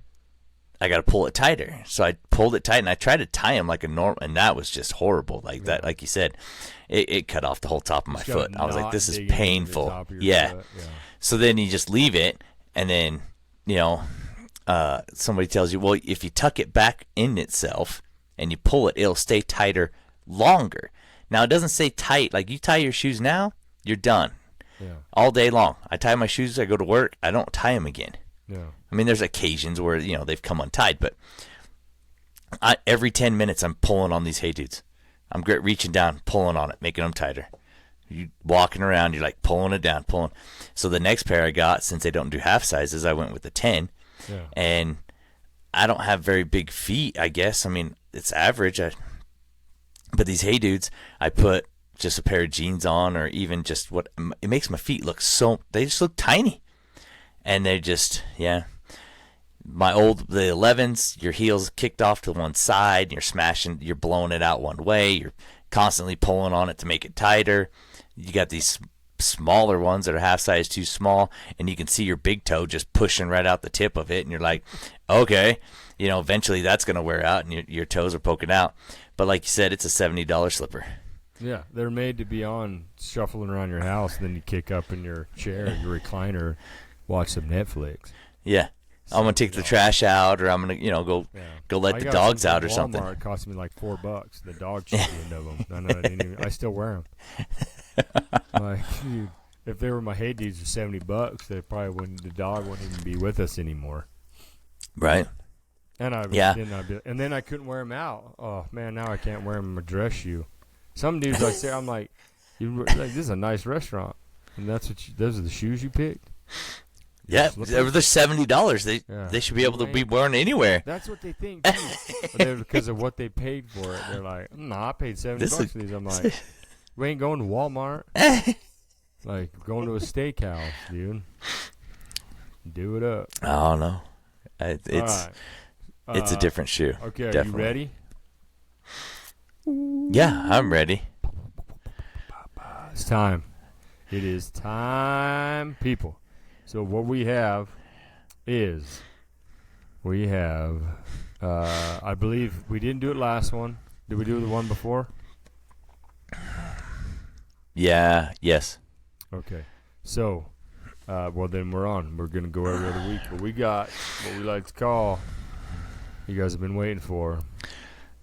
Speaker 3: pull it tighter. So I pulled it tight, and I tried to tie them like a normal, and that was just horrible. Like that, like you said, it cut off the whole top of my foot. I was like, this is painful. Yeah. So then you just leave it, and then somebody tells you, well, if you tuck it back in itself and you pull it, it'll stay tighter longer. Now, it doesn't say tight. Like, you tie your shoes now, you're done. Yeah. All day long. I tie my shoes, I go to work, I don't tie them again. Yeah. I mean, there's occasions where, they've come untied, but every 10 minutes I'm pulling on these Hey Dudes. I'm reaching down, pulling on it, making them tighter. You walking around, you're like pulling it down, pulling. So the next pair I got, since they don't do half sizes, I went with the 10. Yeah. And I don't have very big feet, I guess. I mean, it's average. But these Hey Dudes, I put just a pair of jeans on, or even just it makes my feet look they just look tiny. And they're just, the 11s, your heels kicked off to one side, and you're blowing it out one way. You're constantly pulling on it to make it tighter. You got these smaller ones that are half size too small, and you can see your big toe just pushing right out the tip of it, and you're like, okay, eventually that's going to wear out, and your toes are poking out. But like you said, it's a $70 slipper.
Speaker 2: Yeah, they're made to be on shuffling around your house, and then you kick up in your chair, your recliner, watch some Netflix.
Speaker 3: Yeah. I'm going to take the trash out, or I'm going to, go let the dogs out or something.
Speaker 2: It cost me like $4. The dog chewed the end of them. I still wear them. Like, dude, if they were my Hey Dudes for $70, they probably the dog wouldn't even be with us anymore.
Speaker 3: Right.
Speaker 2: And then I couldn't wear them out. Oh man, now I can't wear them in my dress shoe. Some dudes I say, I'm like, this is a nice restaurant, and those are the shoes you picked.
Speaker 3: Yeah, they're $70. They should be able to be worn anywhere.
Speaker 2: That's what they think, too. But because of what they paid for it, they're like, I paid $70 for these. I'm like, we ain't going to Walmart. Like, going to a steakhouse, dude. Do it up.
Speaker 3: I don't know. It's a different shoe.
Speaker 2: Okay,
Speaker 3: definitely.
Speaker 2: Are you ready?
Speaker 3: Yeah, I'm ready.
Speaker 2: It's time. It is time, people. So what we have is, I believe we didn't do it last one. Did we do the one before?
Speaker 3: Yeah, yes.
Speaker 2: Okay. So, well then we're on. We're going to go every other week. But we got what we like to call, you guys have been waiting for,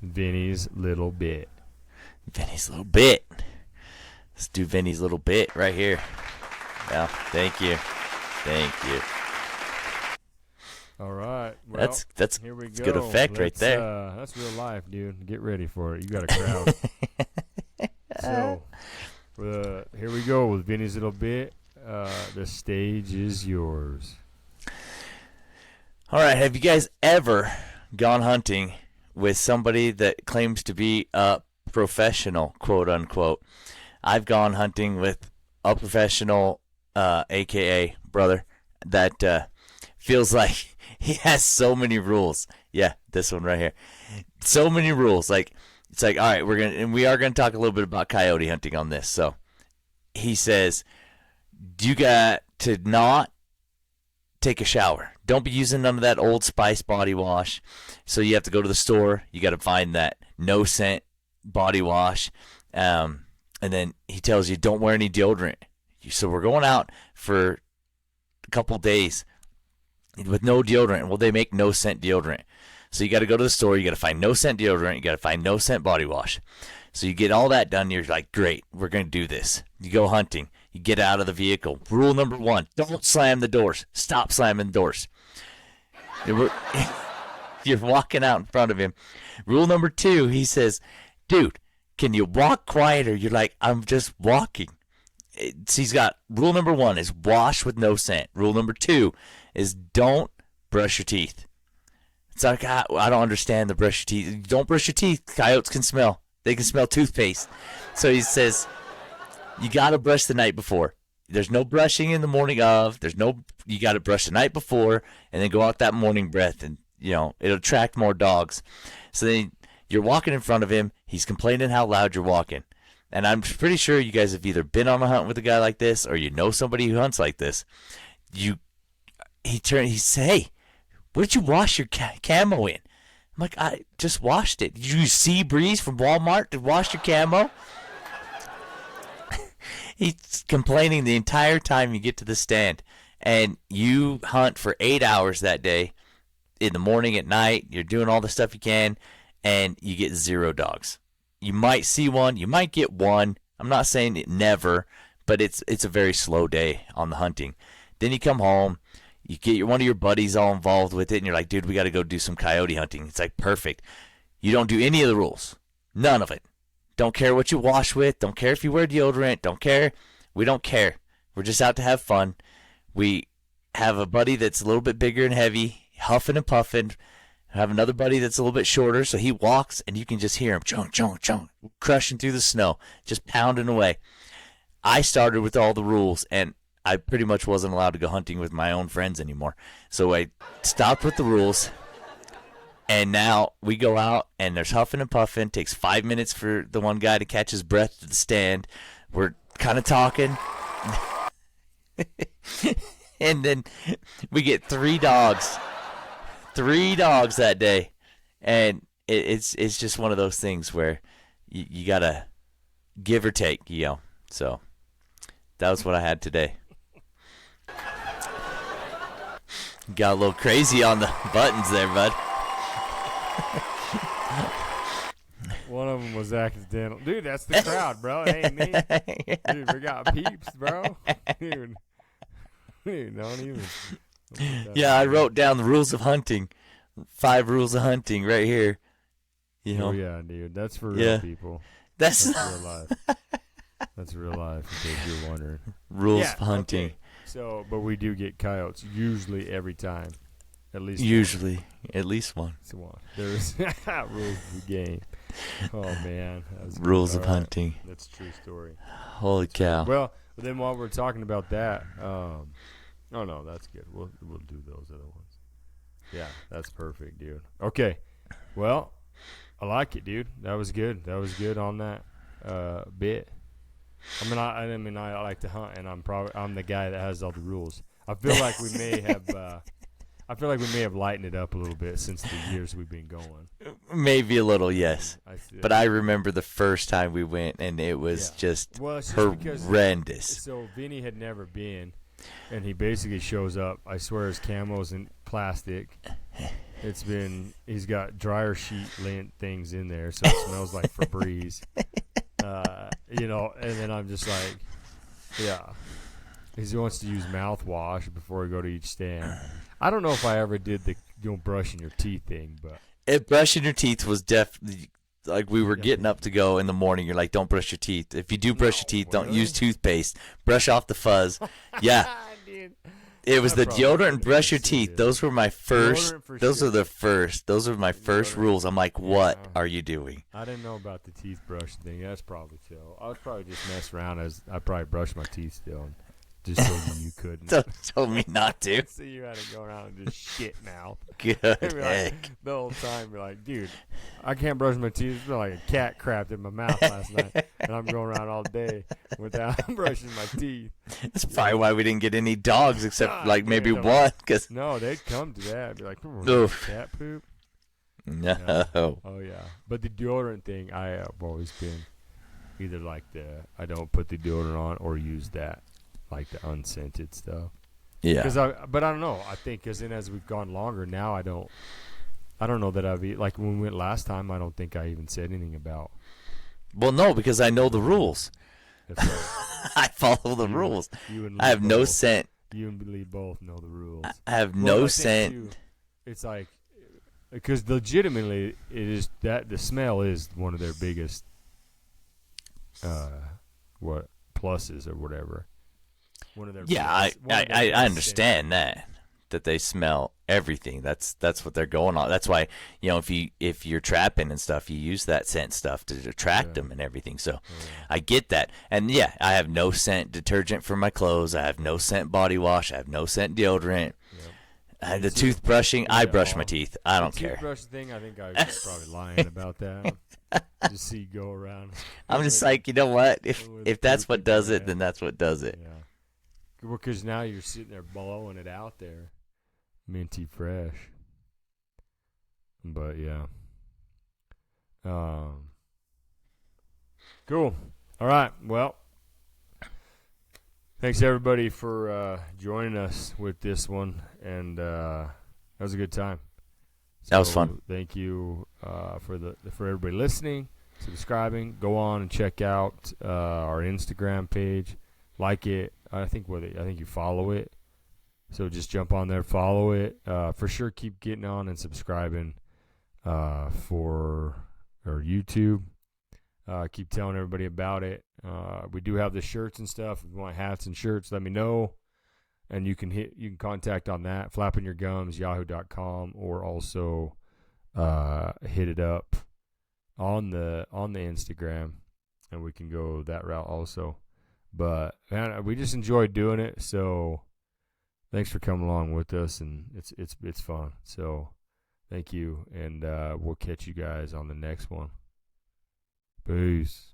Speaker 2: Vinny's Little Bit.
Speaker 3: Vinny's Little Bit. Let's do Vinny's Little Bit right here. Yeah, thank you. Thank you.
Speaker 2: All right. Well,
Speaker 3: That's
Speaker 2: here we go.
Speaker 3: good effect right there.
Speaker 2: That's real life, dude. Get ready for it. You got a crowd. So, here we go with Vinny's little bit. The stage is yours.
Speaker 3: All right. Have you guys ever gone hunting with somebody that claims to be a professional, quote unquote? I've gone hunting with a professional, aka brother, that feels like he has so many rules. Yeah, this one right here. So many rules. Like, it's like, all right, we are gonna talk a little bit about coyote hunting on this. So he says, you got to not take a shower. Don't be using none of that Old Spice body wash. So you have to go to the store. You got to find that no scent body wash. And then he tells you don't wear any deodorant. So we're going out for a couple days with no deodorant. Well, they make no scent deodorant. So you got to go to the store. You got to find no scent deodorant. You got to find no scent body wash. So you get all that done. You're like, great, we're going to do this. You go hunting. You get out of the vehicle. Rule number 1, don't slam the doors. Stop slamming the doors. You're walking out in front of him. Rule number 2, he says, dude, can you walk quieter? You're like, I'm just walking. He's got rule number 1 is wash with no scent. Rule number 2 is don't brush your teeth. It's like, I don't understand the brush your teeth. Don't brush your teeth. Coyotes can smell. They can smell toothpaste. So he says, you got to brush the night before. There's no brushing in the morning of. You got to brush the night before and then go out that morning breath, and, it'll attract more dogs. So then you're walking in front of him. He's complaining how loud you're walking. And I'm pretty sure you guys have either been on a hunt with a guy like this or you know somebody who hunts like this. He says, hey, what did you wash your camo in? I'm like, I just washed it. Did you use Seabreeze from Walmart to wash your camo? He's complaining the entire time you get to the stand. And you hunt for 8 hours that day, in the morning, at night. You're doing all the stuff you can, and you get 0 dogs. You might see one. You might get one. I'm not saying it never, but it's a very slow day on the hunting. Then you come home. You get one of your buddies all involved with it, and you're like, dude, we got to go do some coyote hunting. It's like, perfect. You don't do any of the rules. None of it. Don't care what you wash with. Don't care if you wear deodorant. Don't care. We don't care. We're just out to have fun. We have a buddy that's a little bit bigger and heavy, huffing and puffing. Have another buddy that's a little bit shorter, so he walks, and you can just hear him, chunk, chunk, chunk, crushing through the snow, just pounding away. I started with all the rules, and I pretty much wasn't allowed to go hunting with my own friends anymore. So I stopped with the rules, and now we go out, and there's huffing and puffing. It takes 5 minutes for the one guy to catch his breath to the stand. We're kind of talking. And then we get 3 dogs. 3 dogs that day. And it's just one of those things where you got to give or take, So that was what I had today. Got a little crazy on the buttons there, bud.
Speaker 2: One of them was accidental. Dude, that's the crowd, bro. It ain't me. Dude, we got peeps, bro. Dude, don't even.
Speaker 3: Yeah, I wrote down the rules of hunting. 5 rules of hunting right here.
Speaker 2: Oh, yeah, dude. That's for real people.
Speaker 3: That's
Speaker 2: real life. That's real life, in case you're wondering.
Speaker 3: Rules of hunting.
Speaker 2: Okay. So, but we do get coyotes usually every time. At least
Speaker 3: at least one.
Speaker 2: It's one. There's rules of the game. Oh man,
Speaker 3: rules of hunting.
Speaker 2: That's a true story.
Speaker 3: Holy cow!
Speaker 2: Well, then while we're talking about that, oh no, that's good. We'll do those other ones. Yeah, that's perfect, dude. Okay, well, I like it, dude. That was good. That was good on that bit. I mean, I like to hunt, and I'm the guy that has all the rules. I feel like we may have lightened it up a little bit since the years we've been going.
Speaker 3: Maybe a little, yes. But I remember the first time we went, and it was just horrendous.
Speaker 2: So Vinny had never been, and he basically shows up. I swear his camo's in plastic. He's got dryer sheet lint things in there, so it smells like Febreze. And then I'm just like, yeah. He wants to use mouthwash before we go to each stand. I don't know if I ever did the brushing your teeth thing, but
Speaker 3: Brushing your teeth was definitely like we were getting up to go in the morning. You're like, don't brush your teeth. If you do brush your teeth, don't use toothpaste. Brush off the fuzz. Yeah.
Speaker 2: Dude.
Speaker 3: It was
Speaker 2: I
Speaker 3: the
Speaker 2: probably
Speaker 3: deodorant and
Speaker 2: shouldn't
Speaker 3: brush your
Speaker 2: even say
Speaker 3: teeth.
Speaker 2: it.
Speaker 3: Those were my first.
Speaker 2: Deodorant for
Speaker 3: Those
Speaker 2: sure.
Speaker 3: are the first. Those are my first
Speaker 2: Deodorant.
Speaker 3: rules. I'm like, what
Speaker 2: Yeah.
Speaker 3: are you doing?
Speaker 2: I didn't know about the teeth brush thing. That's probably chill. I was probably just mess around as I probably brush my teeth still, and just so you couldn't.
Speaker 3: Told me not to.
Speaker 2: So you had to go around and just shit mouth.
Speaker 3: Good
Speaker 2: Like,
Speaker 3: heck.
Speaker 2: the whole time you're like, dude, I can't brush my teeth. It's like a cat crapped in my mouth last night, and I'm going around all day without brushing my teeth.
Speaker 3: That's probably why we didn't get any dogs except
Speaker 2: God
Speaker 3: like maybe
Speaker 2: damn.
Speaker 3: one. Cause
Speaker 2: No, they'd come to that. Be like,
Speaker 3: Oof.
Speaker 2: cat poop.
Speaker 3: no.
Speaker 2: Oh yeah, but the deodorant thing, I have always been either like I don't put the deodorant on or use that, like the unscented stuff.
Speaker 3: Yeah.
Speaker 2: But I don't know. I think because then as we've gone longer, now I don't know that like when we went last time. I don't think I even said anything about.
Speaker 3: Well, no, because I know the rules.
Speaker 2: If
Speaker 3: I follow the rules.
Speaker 2: you and
Speaker 3: I have
Speaker 2: Lee
Speaker 3: no
Speaker 2: both-
Speaker 3: scent.
Speaker 2: You and Lee both know the rules.
Speaker 3: I have
Speaker 2: Well, I
Speaker 3: no
Speaker 2: think,
Speaker 3: scent.
Speaker 2: too, it's like because legitimately it is that the smell is one of their biggest what pluses or whatever. One of their
Speaker 3: Yeah,
Speaker 2: biggest- one of their
Speaker 3: I
Speaker 2: best
Speaker 3: understand that they smell everything. That's what they're going on. That's why if you're trapping and stuff, you use that scent stuff to attract them and everything. So I get that. And yeah, I have no scent detergent for my clothes. I have no scent body wash. I have no scent deodorant. The toothbrushing, I brush my teeth. I don't care.
Speaker 2: Toothbrush thing, I think I was probably lying about that. Just see you go around.
Speaker 3: I'm just like, you know what? If
Speaker 2: With
Speaker 3: that's what
Speaker 2: poop
Speaker 3: does
Speaker 2: in
Speaker 3: it,
Speaker 2: your
Speaker 3: then that's what does it.
Speaker 2: Yeah. Well, because now you're sitting there blowing it out there, minty fresh. But yeah. Cool. All right. Well, thanks everybody for joining us with this one, and that was a good time.
Speaker 3: That was
Speaker 2: So,
Speaker 3: fun.
Speaker 2: Thank you for everybody listening, subscribing. Go on and check out our Instagram page. Like it. I think you follow it. So just jump on there, follow it. For sure, keep getting on and subscribing for our YouTube. Keep telling everybody about it. We do have the shirts and stuff. If you want hats and shirts, let me know. And you can contact on that, flappingyurgums, yahoo.com, or also hit it up on the Instagram, and we can go that route also. But man, we just enjoyed doing it, so thanks for coming along with us, and it's fun. So thank you, and we'll catch you guys on the next one. Peace.